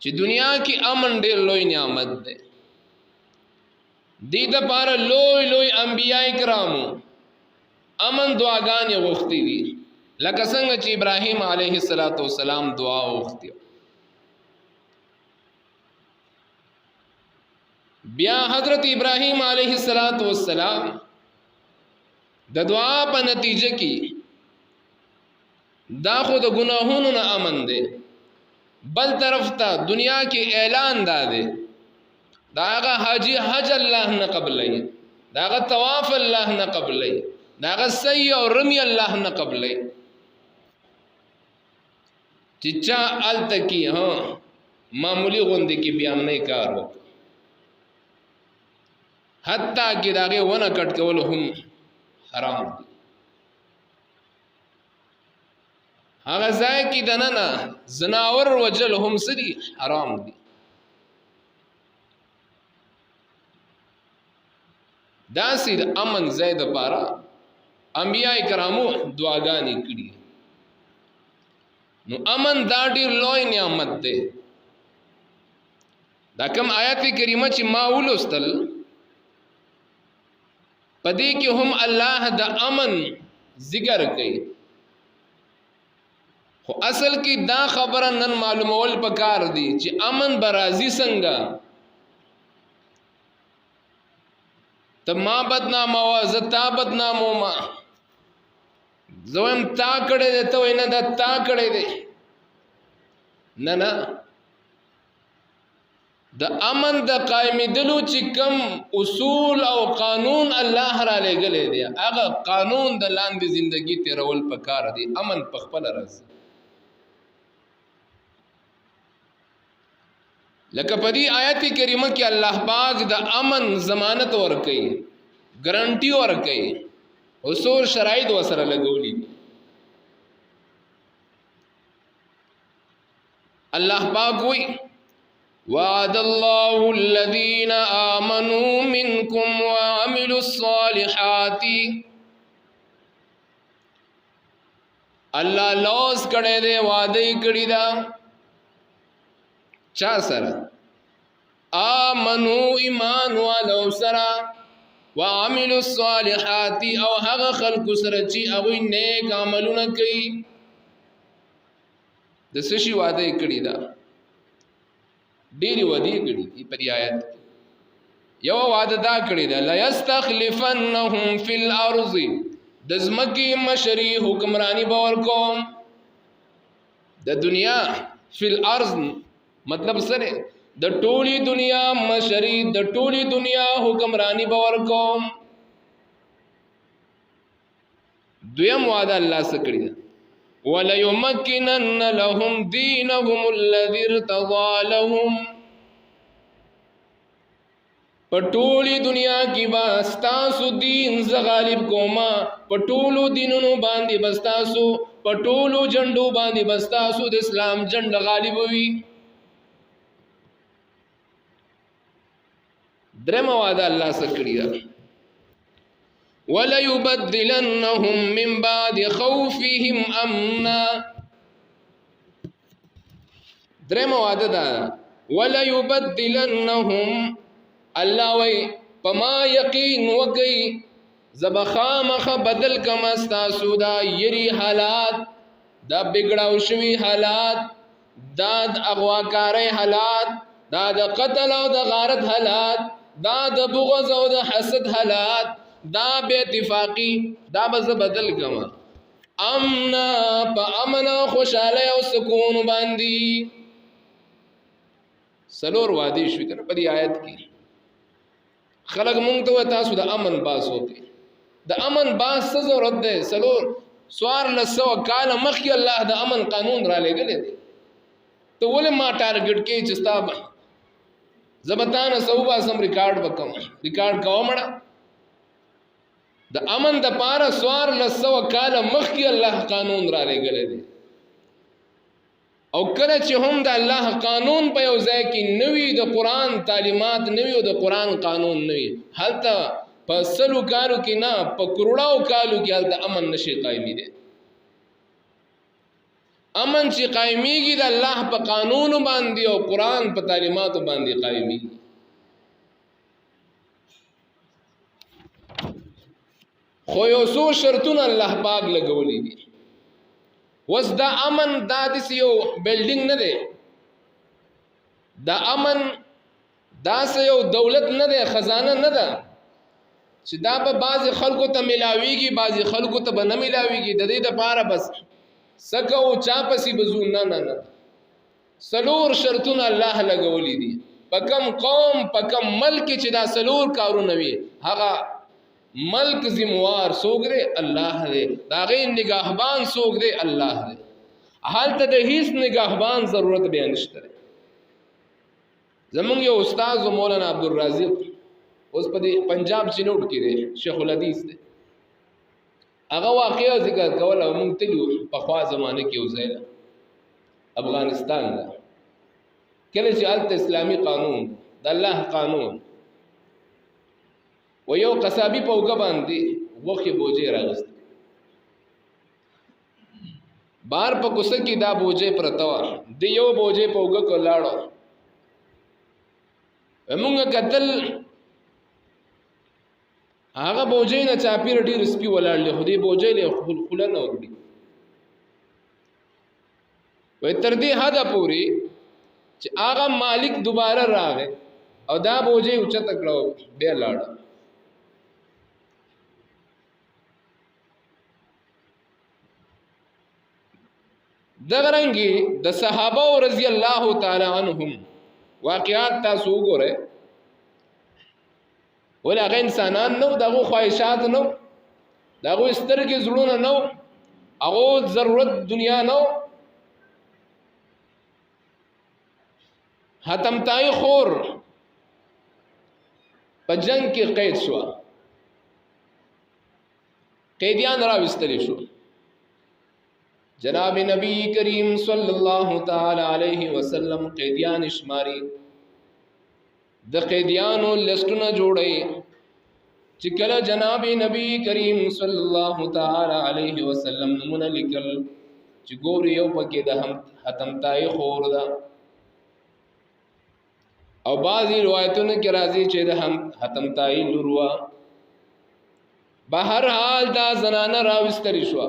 چې دنیا کې امن ډېر لوی نعمت دی دې دپاره لوی لوی انبیاء کرامو امن دعاګانې غوښتې دي لکه څنګه چې ابراهیم علیه السلام دعا وغوښتې بیا حضرت ابراهیم علیه السلام د دعا په نتیجه کې دا خو د گناہونو نه امن دی بل طرف ته دنیا کې اعلان داده دا هغه حج الله نه قبلای دا هغه طواف الله نه قبلای دا هغه سعی او رمی الله نه قبلای چې چا التکی ها معمولی غوندې کې بیا نه کار وکړي حتی کې داغه ونه کټ کول هم حرام دي هغه ځای کې دننه زناور وجل هم سری حرام دي داسې د امن ځای دپاره انبیاء کرامو دعاګانې کړي نو امن دا ډېر لوی نعمت دی دا کوم آیت کریمه چې ما ولوستل پدې کې هم الله د امن ذکر کوي خو اصل کې دا خبره نن معلومول پکار دي چې امن برازي څنګه ته ما بدنامه وا زه تا بدنامو ما زویم تا کړی دی ته وایې نه دا تا کړی دی نه نه د امن د قائمېدلو چې کم اصول او قانون الله را لېږلی دی هغه قانون د لاندې زندگی تېرول پکار دی امن په خپله راځي لکه په دې آیت کریمه کې الله پاک د امن ضمانت ورکوي ګارانټي ورکوي اصول شرایط وسره لګولي الله پاک وایي وعد الله الذين آمنوا منكم وعملوا الصالحات الله لوز کړي دې وعده کړی دا چا سره آمنو ایمان والو سره وعملوا الصالحات او هغه خلق سره چې هغه نیک عملونه کوي د سشي وعده کړی دا ډېری وعده کړی په دې آیت یو وعده دا کړی دا لا یستخلفنهم فی الارض د زمکی مشری حکمرانی باور کوم د دنیا فی الارض مطلب سره د ټولی دنیا مشری د ټولی دنیا حکمرانی باور کوم دویم وعده الله سره کړی ولا يمكنن لهم دينهم الذي ارتضى لهم پټولی دنیا کی باستاسو دین ز غالب کوما پټولو دینونو باندې بستاسو پټولو جندو باندې بستاسو د اسلام جند غالب وي درم وعده الله سره کړی ولا يبدلنهم من بعد خوفهم امنا درم وعده دا ولا يبدلنهم الله وی پما یقین وکي زبخامخ بدل کما استاسو دا یری حالات دا بگڑاو شوی حالات دا اغواکاری حالات دا قتل او دا غارت حالات دا بغض او دا حسد حالات دا بے اتفاقی دا بز بدل کما امنا پا امنا خوشحالی او سکون باندی سلور وادی شوی کنا پا دی آیت کی خلق مونږ ته تاسو د امن باس وکي د امن باس څه ضرورت ده سلور سوار لسو کال مخکې الله د امن قانون را لګلې دي ته ولې ما ټارګټ کې چې ستاب زبطانه صوبه سم ریکارډ وکم ریکارډ کوم مړه د امن د پاره سوار لسو کال مخکې الله قانون را لګلې دي او کله چې هم د الله قانون په یو ځای کې نوی د قران تعلیمات نوی او د قران قانون نوی هلته په سلو کالو کې نه په کروڑاو کالو کې هلته امن نشي قائمي دي امن چې قائميږي د الله په قانون باندې او قران په تعلیمات باندې قائميږي خو یو څو شرطونه الله پاک لګولې دي وس دا امن دا دس یو بلډینګ نه دی دا امن دا سه یو دولت نه دی خزانه نه ده چې دا به بعض خلکو ته ملاويږي بعض خلکو ته به نه ملاويږي د دې لپاره بس سکه او چا پسې بزون نه نه نه سلور شرطونه الله لګولې دي پکم قوم پکم ملک چې دا سلور کارونه وي هغه ملک زموار سوګ دے الله دے دا غي نگاهبان سوګ دے الله دے حالت د هیڅ نگاهبان ضرورت به نشته زمونږ یو استاد مولانا عبدالرازق اوس په پنجاب چینوټ کې دی شیخ الحدیث دی هغه واقعا ذکر کول او مونږ تلو په خوا زمانه کې وزایل افغانستان دا کله چې الته اسلامی قانون د الله قانون و یو قصابی په وګ باندې وخه بوجه راغست بار په کوسه کې دا بوجه پرتاوه دی یو بوجه په وګ کو لاړو موږ قتل هغه بوجه نه چاپی رټی رسپی ولاړل خو دی بوجه له خل نه ورډي وې تر دې حدا پوری چې هغه مالک دوباره راغی او دا بوجه اوچت کړو بیا لاړ دغرنګي د صحابه رضی الله تعالی عنهم واقعات تاسو وګورئ ولا غ انسانان نو دغه خواهشات نو دغه سترګې زړونه نو هغه ضرورت دنیا نو حتم تای خور په جنگ کې قید شو قیدیان راوستل شو جناب نبی کریم صلی الله تعالی علیه وسلم قیدیان شماری د قیدیانو لستونه جوړي چې کله جناب نبی کریم صلی الله تعالی علیه وسلم نمونه لیکل چې ګوري یو پکې د حتمتای خور ده، او بعضی روایتونو کې راځي چې د حتمتای لور وه. بهر حال دا زنانه راوستری شوه.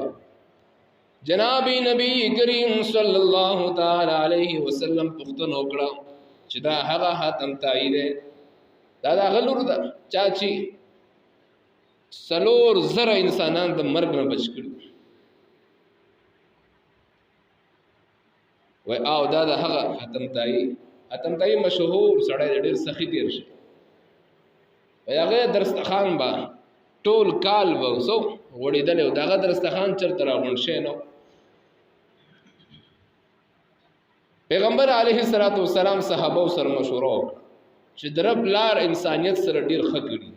جناب نبی کریم صلی الله تعالی علیه وسلم پوښتنه وکړه چې دا هغه حتمتای دی، دا د هغه لور ده چا چې 4,000 انسانان د مرګ نه بچ کړي. وای او دا د هغه حتمتای مشهور سړی ډېر سخی تیر شي. وای هغه درستخان با ټول کال به سو غوړېدل او دغه درستخان چرته راغونډ شي نو. پیغمبر علیه الصلاۃ والسلام صحابه سره مشوره وکړه چې درب لار انسانیت سره ډېر ښه کړي.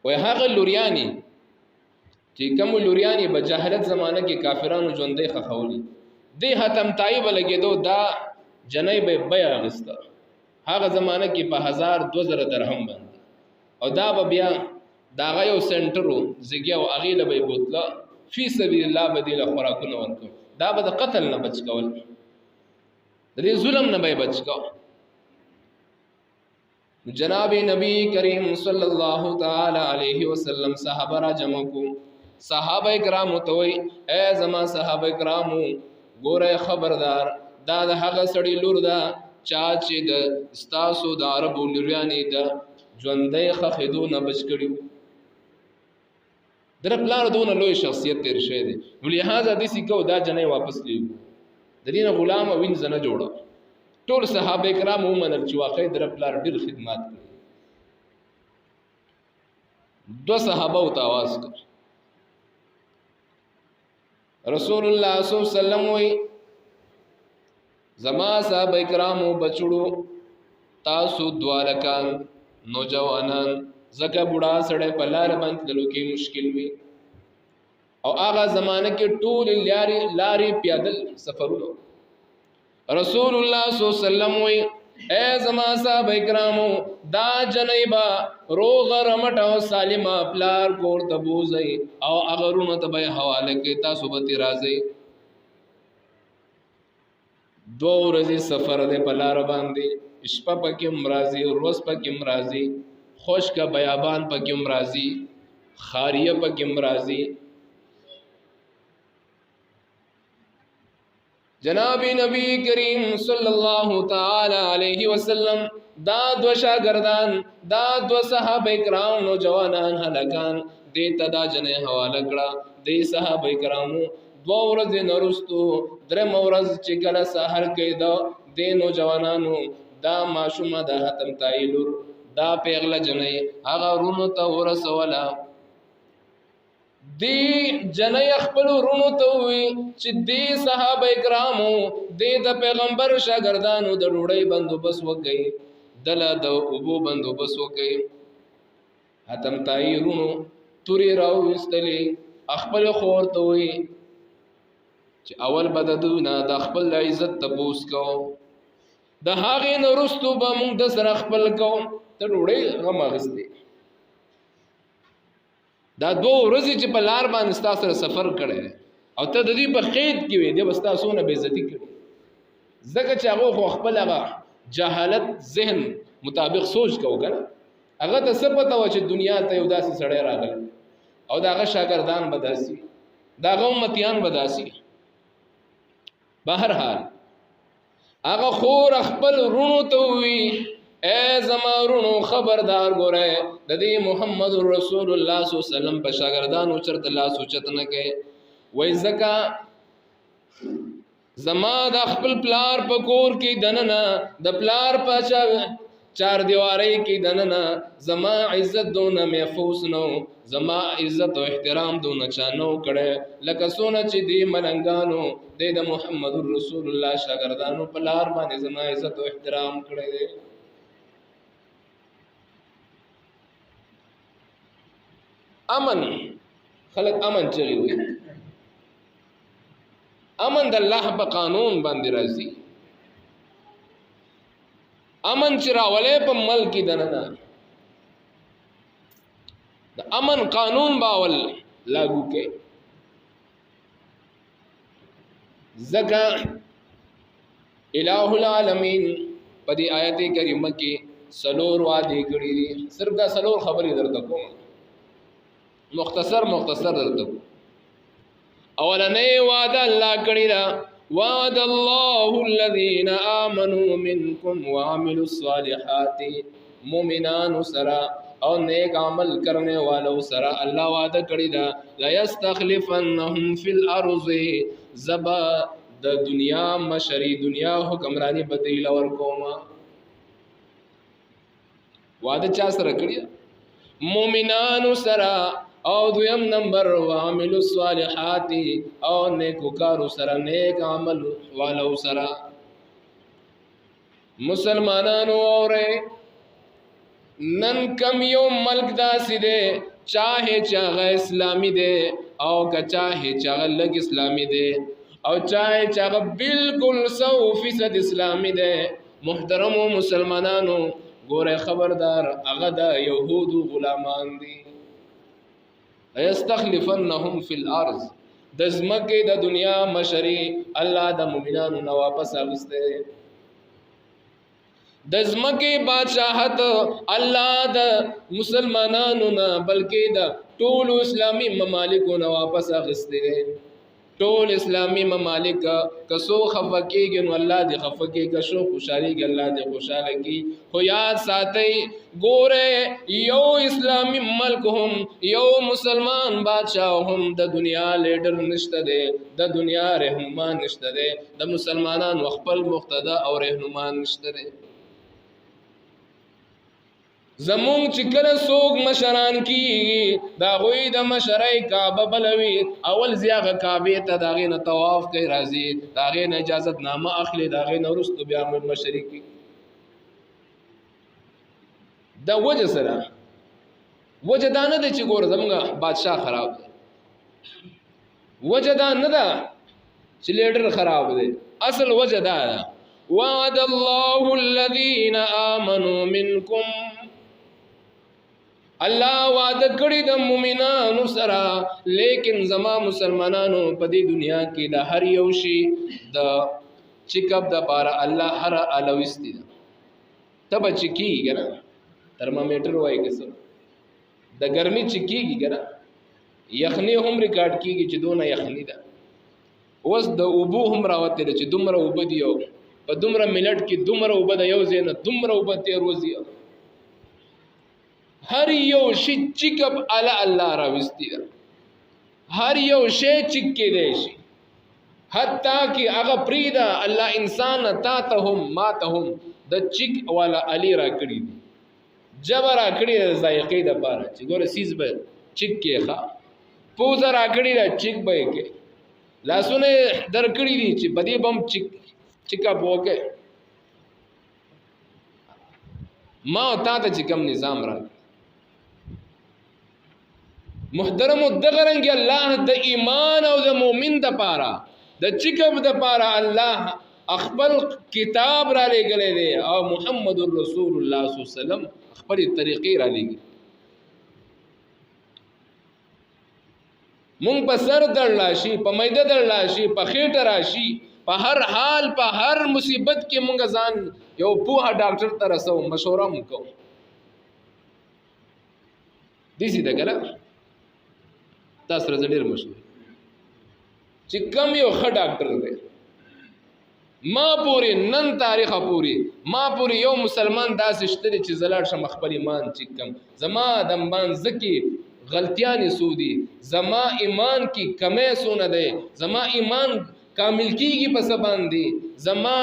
وای هغه لوریانی چې کوم لوریانی په جاهلیت زمانه کې کافرانو ژوندې خخولي دې حتمتای بلګېدو دا جنۍ به بیا اغسته. هغه زمانه کې په 1000-2000 درهم باندې، او دا به بیا داغه یو سنټرو زګیا او اغه له به بوتله فی سبیل الله بدیل خوراکونه ورکو. دا به د قتل نه بچ کول، د دې ظلم نه به بچ کول. جناب نبی کریم صلی الله تعالی علیه وسلم صحابه را جمع کو. صحابه کرام ته وای اے زما صحابه کرامو ګوره خبردار دا د هغه سړی لور ده چا چې د استاسو د عربو لوریانې د ژوندې خخېدو نه بچ کړیو. در پلار دونه لوی شخصیت تیر شوی دی، نو لہذا داسې کو دا جنۍ واپس لیږو، د دې نه غلام او وینځ نه جوړه. ټول صحابه کرام ومنل چې واقعي در پلار ډېر خدمات کړي. 2 صحابه ته आवाज کړ. رسول الله صلی الله علیه وسلم وی زما صحابه کرامو بچړو تاسو دوالکان نوجوانان زکه بوډا سړی په لار باندې تلو کې مشکل وي، او هغه زمانه کې ټول لارې پیادل سفرونه. رسول الله صلی الله علیه وسلم وی اے زما صحابه کرامو دا جنۍ با روغ رمټ او سالمه پلار کور ته بوزي او اغرونه ته به حواله کې تاسو به راځي. 2 ورځې سفر دی په لار باندې، شپه پکې مرازي، روز پکې مرازي، خشک بیابان پکې مرازي، خاریه پکې مرازي. جناب نبی کریم صلی الله تعالی علیه وسلم دا 2 شاگردان، دا 2 صحابه کرام نوجوانان هلکان دې ته دا جنې حواله کړه. دې صحابه کرامو 2 ورځې نرستو 3 ورځ چې کله سحر کې دا دې نوجوانانو دا ماشومه د حتمتای لور دا پیغله جنې هغه رونو ته ورسوله. دی جنۍ خپل ورونو ته وی چې دی صحابه کرامو دی د پیغمبر شاګردانو د ډوډۍ بندوبست وکړي، دله د اوبو بندوبست وکړي. حتمتای رونو تورې راوویستلې، خپل خور ته وی چې اول به د دوی نه د خپل عزت تپوس کوو، د هغې نه وروستو به موږ د سره خپل کوو. ته ډوډۍ غم اخیستې، دا 2 ورځې چې په لار باندې ستا سره سفر کړی او ته د دوی په قید کې وې، دی به ستا څونه بېعزتي کړي. ځکه چې هغه خو خپل هغه جهالت ذهن مطابق سوچ کوو که نه، هغه ته څه پته وه چې دنیا ته یو داسې سړی راغلی او د هغه شاګردان به داسې، د هغه امتیان به داسې. بهرحال هغه خور خپل رونو ته ووي اے زما رونو خبردار ګوره د دې محمد رسول الله صلی الله علیه وسلم په شاګردانو چرته لاس اوچت نه کوي. وای ځکه زما د خپل پلار په کور کې دننه د پلار په چار دیواری کې دننه زما عزت دونه محفوظ نو، زما عزت او احترام دونه چا نو کړی لکه څونه چې دی ملنګانو د محمد رسول الله شاګردانو په لار باندې زما عزت او احترام کړی دی. امن خلق امن چغي وي، امن د الله په قانون باندې راځي. امن چې راولې په ملک دننه د امن قانون باول لاګو کې. زکا الہ العالمین په دې آیت کریمه کې سلور وعده کړی دي. صرف دا سلور خبرې درته کوم، مختصر درته کوم. اولنې وعده الله کړی دا، وعد الله الذين آمنوا منكم وعملوا الصالحات، مومنان سرا او نیک عمل کرنے والو سرا اللہ وعدہ کړی دا، لا يستخلفنهم في الارض، زبا د دنیا مشری دنیا حکمرانی بدیل اور کوما. وعدہ چا سره کړی؟ مومنان سرا. او دویم نمبر وعملوا الصالحات، او نیکو کارو سرا نیک عمل والو سرا. مسلمانانو اورے نن کم یو ملک داسی دے، چاہے چاہا اسلامی دے او کا چاہے چاہا لگ اسلامی دے او چاہے چاہا بالکل 100% اسلامی دے. محترم و مسلمانانو گورے خبردار اغدا یہود غلامان دی. یستخلفنهم فی الارض، دزمکی دا دنیا مشری اللہ دا مومنانو نا واپس آگستے. دزمکی بادشاہت اللہ دا مسلمانانو نا بلکہ دا طول اسلامی ممالکو نا واپس آگستے. طول اسلامی ممالک کسو خفکی گنو اللہ دی خفکی، کسو خوشحالی گی اللہ دی خوشحالی کی. ہو یاد ساتھی گورے یو اسلامی ملک ہم یو مسلمان بادشاہ ہم دا دنیا لیڈر نشتہ دے، دا دنیا رہنمان نشتہ دے، دا مسلمانان وخپل مقتدہ اور رہنمان نشتہ دے. زمون چکل سوک مشران کی دا غوی دا مشرائی کعبہ بلوی، اول زیاغ کعبی تا داغین طواف کئی رازی، داغین اجازت نامہ اخلی، داغین رستو بیام مشری کی. دا وجہ سرا وجہ دا ندا چی گور زمانگا بادشاہ خراب دے، وجہ دا ندا چی لیڈر خراب دے، اصل وجہ دا دا وعد اللہ الذین آمنوا منکم، اللہ وعدہ کړی د مومنانو سره، لیکن زما مسلمانانو په دې دنیا کې د هر یو شي د چیکاپ د پاره الله هر الوستی ده. تب چکیږي کنه ترمامیټر وای کسه د ګرمي چکیږي کنه، یخنی هم ریکارډ کیږي چې دونه یخنی ده. اوس د اوبو هم راوته چې دومره اوب دیو په دومره ملت کې دومره اوب د یو زینه دومره اوب ته روزي. ہر یو شی چکب علی اللہ راوستی دا، ہر یو شی چکے دے شی، حتیٰ کہ اگا پریدا اللہ انسان تا تهم ما تهم دا چک والا علی را کری دی، جب را کری دا ذائقی دا پارا چی گورا سیز با چک کے خواہ، پوزا را کری دا چک بای کے، لاسونے در کری دی چی بدی بم چکا بوکے. ما تا تا چکم نظام را کری. محترم دغرنگی اللہ دا ایمان او دا مومن دا پارا دا چکب دا پارا اللہ اخبر کتاب را لے گلے دے، او محمد الرسول اللہ صلی اللہ علیہ وسلم اخبر طریقی را لے گی. مونگ پا سر در لاشی، پا میدہ در لاشی، پا خیٹ راشی، پا ہر حال پا ہر مصیبت کے مونگ ازان یو پوہا ڈاکٹر ترسو مشورہ مکو دیسی دا گلا تاس رضا دیر مشہور چی کم یو خ ڈاکٹر دے. ما پوری نن تاریخ پوری ما پوری یو مسلمان دا سشتری چی زلال شم اخبر ایمان چی کم زما دنبان زکی غلطیانی سودی، زما ایمان کی کمی سونا دے، زما ایمان کامل کی گی پسبان دی، زما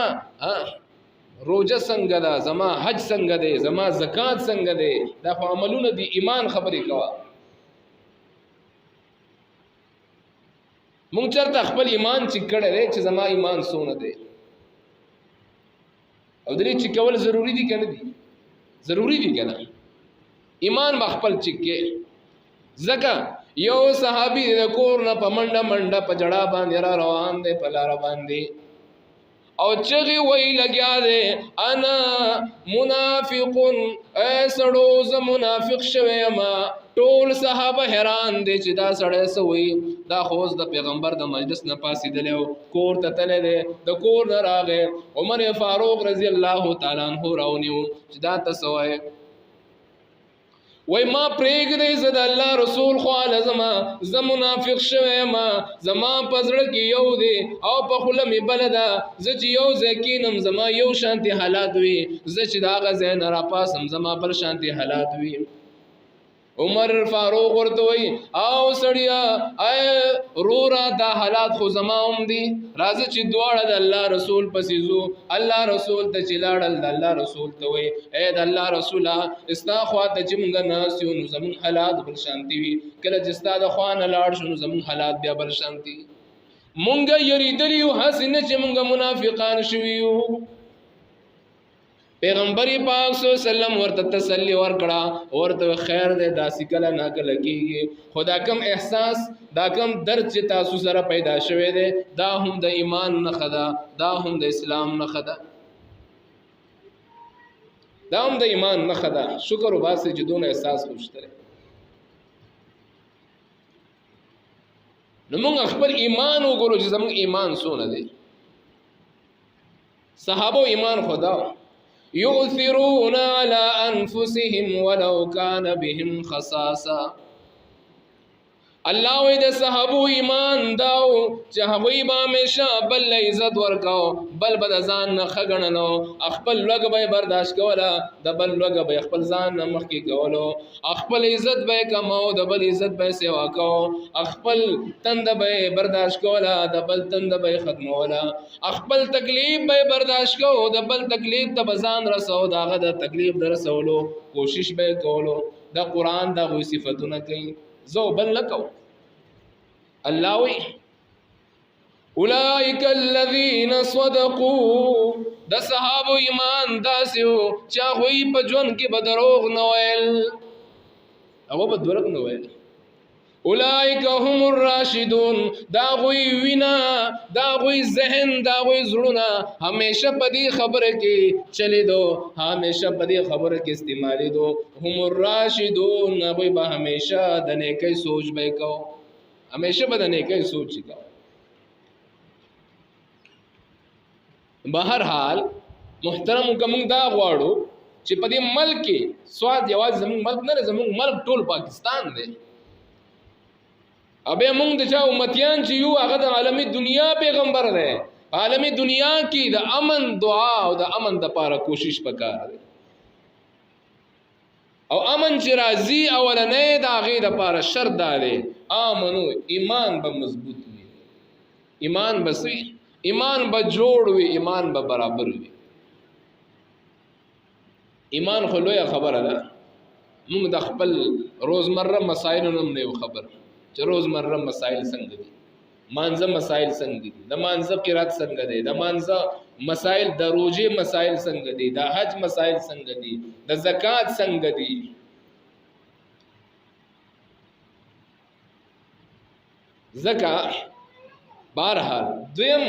روجہ سنگ دا، زما حج سنگ دے، زما زکاة سنگ دے. دا خو عملون دی ایمان خبری کوا. مونږ چرته خپل ایمان چک کړه دی چې زما ایمان سونه دی، او درې چې کول ضروری دي کنه دي، ضروری دي کنه ایمان مخپل چکه. زکه یو صحابي د کور نه په منډه منډه په جړه باندې را روان دی په لار باندې، او چغي وی لګیا دے انا منافقون اے سړو ز منافق شوی ما ټول صحابه حیران دي چې دا سړی سوی دا خوز د پیغمبر د مجلس نه پاسېدلی کور ته تللی دی د کور نه راغی عمر فاروق رضی الله تعالی عنہ راونیو چې دا ته سوی وای ما پرېږدئ زه د الله رسول خواله زما زه منافق شوی ما زما په زړه کې یو دی او په خوله مې بله ده زه چې یو ځای کینم زما یو شانتي حالات وي زه چې د هغه ځای نه راپاسم زما بل شانتي حالات وي عمر فاروق ورته وای او سړیا اے رورا دا حالات خو زما هم دي راځه چې دواړه د الله رسول پسې ځو الله رسول ته چې لاړل د الله رسول ته وای اے د الله رسوله استا خواته چې موږ ناست یو نو زموږ حالات بل شانتي وي کله چې ستا د خوا نه لاړ شو نو زموږ حالات بیا بل شانتي مونږ یریدلی یو هسې نه چې مونږ منافقان شوي یو پیغمبر پاک صلی الله علیه وسلم ورته تسلی ورکړه ورته خیر دې داسې کله نه کله کېږي خدا کم احساس دا کم درد چې تاسو سره پیدا شوی دی دا هم د ایمان نښه ده دا هم د اسلام نښه ده دا هم د ایمان نښه ده شکر وباسئ چې دونه احساس وشته نو موږ خپل ایمان وګورو چې زموږ ایمان څونه دی صحابه ایمان خدا يؤثرون على أنفسهم ولو كان بهم خصاصة الله وی د صحابو ایمان داو چې هغوی به همیشه بل له عزت ورکاو بل به د ځان نه ښه ګڼلو خپل لوږه به یې برداشت کوله د بل لوږه به یې خپل ځان نه مخکې کولو خپل عزت به یې کماو د بل عزت به یې سیوا کوو خپل تنده به یې برداشت کوله د بل تنده به یې ختموله خپل تکلیف به یې برداشت کوو د بل تکلیف ته به ځان رسو د هغه د تکلیف د رسولو کوشش به یې کولو د قرآن د هغوی صفتونه کوي زو بل نکو الله وی اولئک الذین صدقوا د صحابه ایمان داسیو چا هوی په ژوند کې به دروغ نه ویل هغه به دروغ نه ویل اولئک هم الراشدون دا غوی وینا دا غوی ذهن دا غوی زړونه همیشه په دې خبره کې چلی دو همیشه په دې خبره کې استعمالي دو هم الراشدون غوی به همیشه د نیکي سوچ به کو همیشه به د نیکي سوچ کو بهر حال محترم کوم دا غواړو چې په دې ملک کې سواد یواز زموږ ملک نه زموږ ملک ټول پاکستان دی ابه مونږ د چا امتیان چې یو هغه د عالمي دنیا پیغمبر دی عالمي دنیا کې د امن دعا او د امن د پاره کوشش وکړه او امن چې راځي اولنې د هغه د پاره شرط دی امنو ایمان به مضبوط وي ایمان به سي ایمان به جوړ وي ایمان به برابر وي ایمان خو لوی خبره ده موږ د خپل روزمره مسایلو نه خبر چې روزمره مسائل څنګه دي مانزه مسائل څنګه دي د مانزه قرات څنګه دي د مانزه مسائل د روزه مسائل څنګه دي د حج مسائل څنګه دي د زکات څنګه دي زکات بهرحال دویم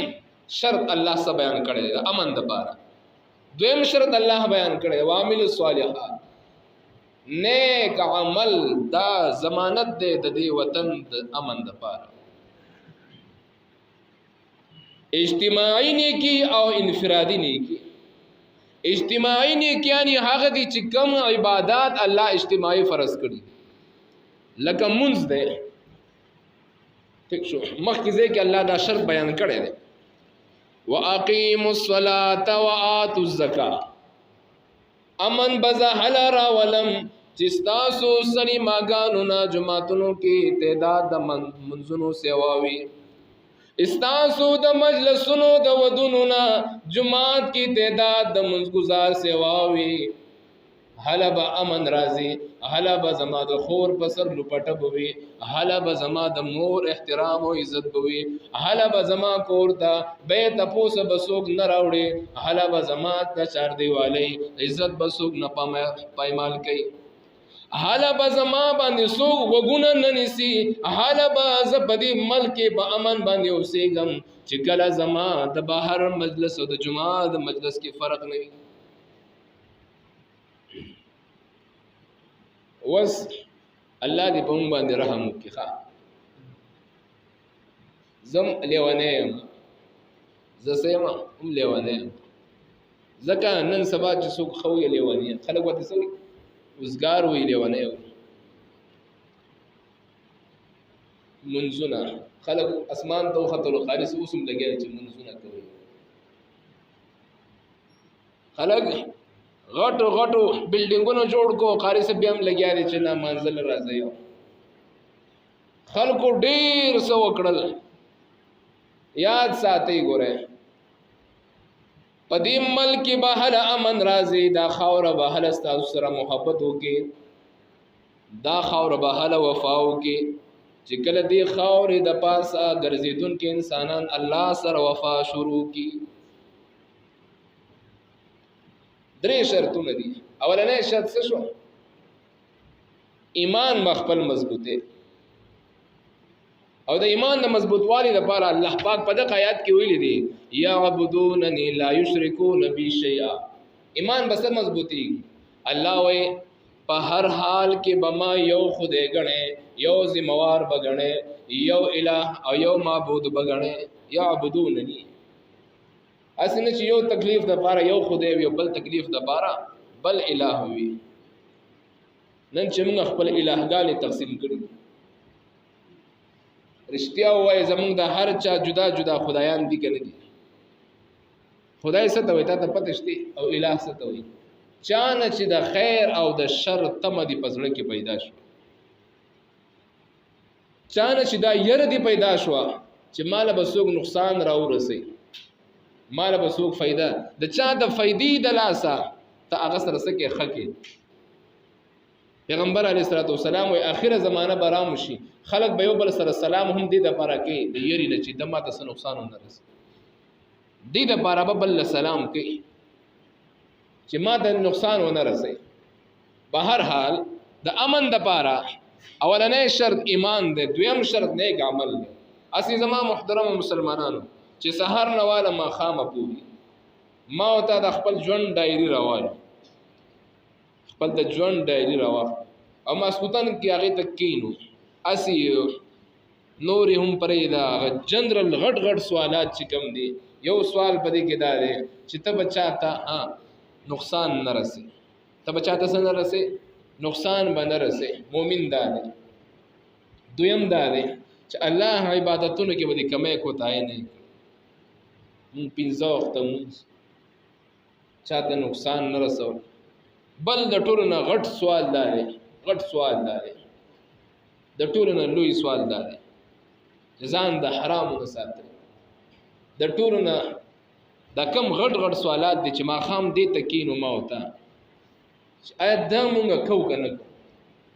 شرط الله سره بیان کړی د امن د پاره دویم شرط الله بیان کړی وامل الصالحات نیک عمل دا ضمانت دے د دې وطن د امن د پاره اجتماعي نیکی او انفرادي نیکی اجتماعي نیکی یعنی هغه دي چې کوم عبادت الله اجتماعي فرض کړي لکه منځ دی ٹھیک شو مخکې ځکه الله دا شرط بیان کړی دی واقیموا الصلاة وآتوا الزکاة امن بزحل راولم چستاسو سنی ماگانو نا جماعتنو کی تعداد دا منزنو سیواوی استاسو دا مجلسنو دا ودنو نا جماعت کی تعداد دا منزگزار سیواوی حالا با امن رازی حالا با زما دا خور پسر لپٹا بوی حالا با زما دا مور احترام و عزت بوی حالا با زما کورتا بیت پوس بسوک نراوڑی حالا با زما دا چار دیوالی عزت بسوک نپایمال کئی حالا با زما باندې سوق وګونه ننسی، حالا با زپدی ملک په امن باندې اوسېږم چې کله زما د بهر مجلس او د جمعه د مجلس کې فرق نه وي. وس الله دې په موږ باندې رحم وکړي. ښه زم لیونی یم، زه څه یم هم لیونی یم، ځکه نن سبا چې څوک ښه وي لیونی خلک ورته څه وایي وزګار وي لیونی وي. منځونه خلک اسمان ته وختلو قاري څه اوس هم لګیا چې منځونه کوي. خلک غټو غټو بلډینګونو جوړ کو قاری سے بیا هم لګیا دي چې نه منزل راځي. خلکو ډیر څه وکړل. یاد ساتئ ګوره په دې ملک به هله امن راځي، دا خاوره به هله ستاسو سره محبت وکړي، دا خاوره به هله وفا وکړي چې کله دې خاورې د پاسه ګرځېدونکي انسانان الله سره وفا شروع کړي. درې شرطونه دي. اولنی شرط څه شو؟ ایمان مخبل مضبوطه. او د ایمان د مضبوطوالي لپاره الله پاک په دغه آیات کې ویلي دي یعبدوننی لا یشرکون بی شیئا. ایمان بس مضبوطی الله وی په هر حال کې بما یو خدای غنه، یو ذمہوار بغنه، یو الہ او یو معبود بغنه. یعبدوننی اسنه چې یو تکلیف د پاره یو خدای وي، بل تکلیف د پاره بل الہ وي. نن چې موږ خپل الہګانې تقسیم کړو، رښتیا وایي زمونږ د هر چا جدا جدا خدایان دي که نه دي؟ خدای څه ته وایي تا ته پته شته؟ او الہ څه ته وایي؟ چا نه چې د خیر او د شر تمه دې په زړه کې پیدا شو، چا نه چې دا یره دې پیدا شوه چې ماله به څوک نقصان راورسوي، ماله به څوک فایده، د چا د فایدې د لاسه ته هغه سره څه کې ښه کې. پیغمبر علیه الصلاۃ والسلام وایي اخره زمانه به رامشي خلک به یو بل سره سلام هم دې دپاره کوي د یرې نه چې د ماته څه نقصان ونه رسي، دې دپاره به بل سلام کوي چې ما ته نقصان ونه رسي. به هر حال د امن دپاره اولنی شرط ایمان دی، دویم شرط نیک عمل دی. اسی زما محترم مسلمانانو چې سحر نه واله ماښامه پورې ما ورته د خپل ژوند ډایري راواله، خپل د ژوند ډایري راواله او ماسخوتن کې هغې ته کینو. اسی نورې هم پرې دا جنرل غټ غټ سوالات چې کوم دي، یو سوال په دې کې دا دی چې ته به چاته نقصان نه رسي، ته به چاته څه نه رسي، نقصان به نه رسي. مومن دا دی. دویم دا دی چې الله عبادتونو کې به دې کمی کوتاهي نه کړي. مونږ پنځه وخته مونځ چاته نقصان نه رسو. بل د ټولو نه غټ سوال دا دی، غټ سوال دا دی، د ټولو نه لوی سوال دا دی چې ځان د حرامو نه ساتل. د ټولو نه دا کم غټ غټ سوالات دي چې ماښام دې ته کینو ما ورته چې آیا دا مونږ کوو که نه کوو؟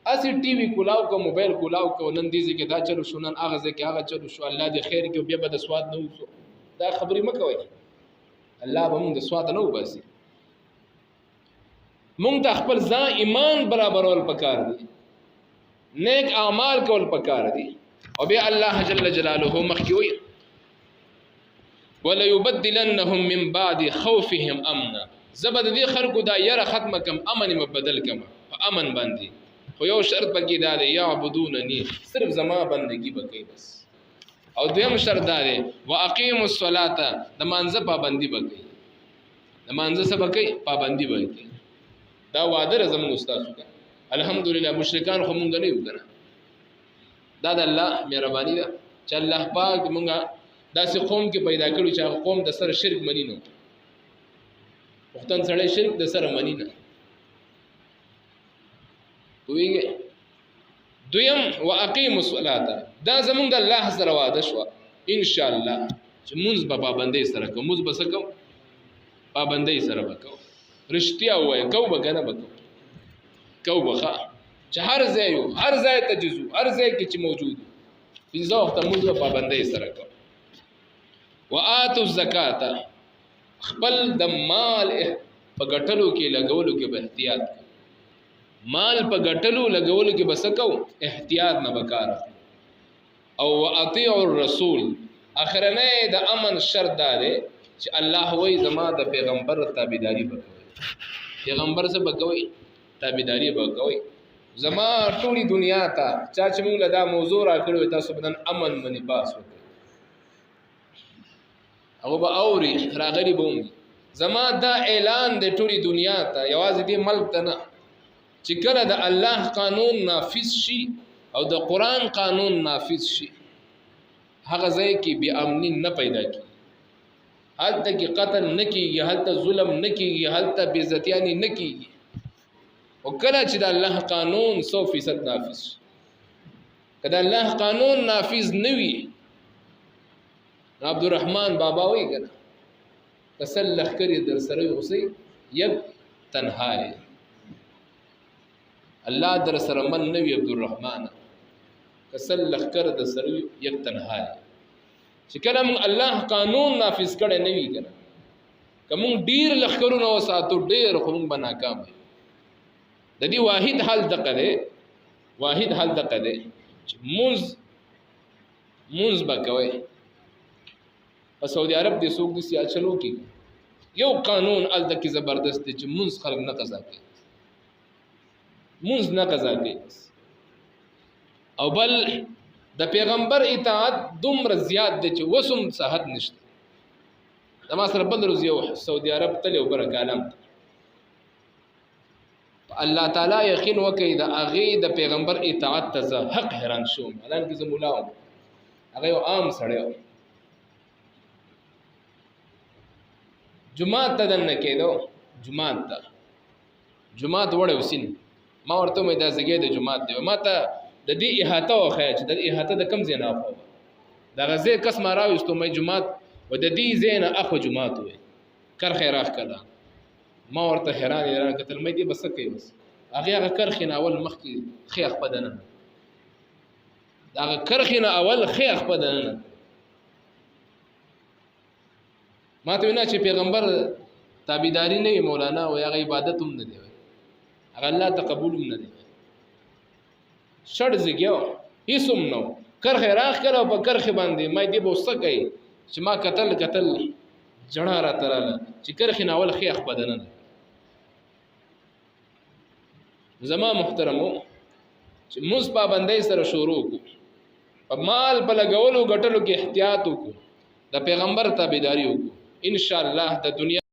هسې ټي وي کولاو کو، موبایل کولاو کو، نن دې ځای کې دا چلو شو، نن هغه ځای کې هغه چلو شو، الله دې خیر کړي بیا به د سواد نه وسو. دا خبرې مه کوئ، الله به مونږ د سواد نه وباسي. مونږ ته خپل ځان ایمان برابرول پکار دي، نیک اعمال کول پکار دي. او بیا الله جل جلاله مخکې وایي وليبدلنهم من بعد خوفهم امنا. زبد دې خلکو دا یره ختمه کم، امن مبدل کم په امن باندې. خو یو شرط پکې دا دی یعبدوننی، صرف زما بندگی وکړي بس. او دویم شرط دا دی واقیموا الصلاة، د مانځه پابندي وکړي، د مانځه څه وکړي؟ پابندي وکړي. دا وعده زموږ استاد وکړه. الحمدلله مشرکان خو مونږ نه یو کنه. دا د الله مهرباني ده چې الله پاک مونږه داسې قوم کې پیدا کړو چې هغه قوم د سره شرک مني نه. پښتون سړی شرک د سره مني نه. پوهېږئ؟ دویم واقیموا الصلاة، دا زمونږ د الله سره وعده شوه انشاءالله چې مونځ به پابندۍ سره کوو. مونځ به څه کوو؟ پابندۍ سره به کوو. رښتیا ووایه کوو به که نه به کوو؟ کوو به ښه چې هر ځای یو، هر ځای ته چې ځو، هر ځای کې چې موجود یو، پنځه وخته مونځ به پابندۍ سره کوو. وآتوا الزکاة، خپل د مال په ګټلو کې لګولو کې به احتیاط کوو. مال په ګټلو لګولو کې بس کو احتیاط نه وکړ او اطیع الرسول اخرنه د امن شرط ده چې الله وای زما د پیغمبر تابعداري وکوي پیغمبر سره وکوي تابعداري وکوي زما ټولي دنیا ته چا چې موږ دا موضوع را کړو تاسو بدن امن باندې باس وکړي او به اوري راغلي بوم زما دا اعلان د ټولي دنیا ته یوازې دې ملک ته نه چې کله د الله قانون نافذ شي او د قران قانون نافذ شي هغه ځای کې بی امنی نه پیدا کی هلته کې قتل نه کیږي هلته ظلم نه کیږي هلته بے عزتیانی نه کیږي او کله چې د الله قانون 100% نافذ شي کله الله قانون نافذ نه وي عبدالرحمن بابا وی کنه تسلخ کری در سره اوسې یک تنها الله در سره من نه وي عبدالرحمن تسلخ کر در سره یک تنها چې کله موږ الله قانون نافذ کړي نه وي کنه کوم ډیر لخرونه وساتو ډیر خو موږ ناکام د دې واحد حل دغه دی چې مونږ بکوي په سعودي عرب د سوق د سیاست چلو کې یو قانون ال دکی زبردست دی چې مونږ خلک نه قضا کوي مونږ نه قضا کوي او بل د پیغمبر اطاعت دومره زیات دی چې وسم صحت نشته د ما سره بل روز یو سعودي عرب تل یو برکالم الله تعالی یقین وکي د اغه د پیغمبر اطاعت ته حق حیران شوم الان کې زمولاو هغه یو عام سړی جمعه ته دنه کېدو جمعه وړه وسین ما ورته مې دا زګې د جمعه دی ما ته د دې احاطه وخی چې د احاطه د کم زینا خو دا غزه کس ما راوستو مې جمعه و د دې زینا اخو جمعه وي کر خیراخ کړه ما ورته حیران کتل مې دې بس کوي بس هغه کرخین اول مخ کې خیخ بدنه دا کرخین اول خیخ بدنه ما ته نه چې پیغمبر تابعداري نه مولانا او هغه عبادت هم نه دی هغه الله تقبل هم نه دی شړ زګیو هیڅم نو کر خیراخ کړه په کرخ باندې مې دې بوسه کوي چې ما قتل جړه را تراله چې کرخین اول خیخ بدنه زما محترمو چې موږ پابندۍ سره شروع کو په مال په لګولو غټلو کې احتیاط وکړو د پیغمبر تابعداري وکړو ان شاء الله د دنیا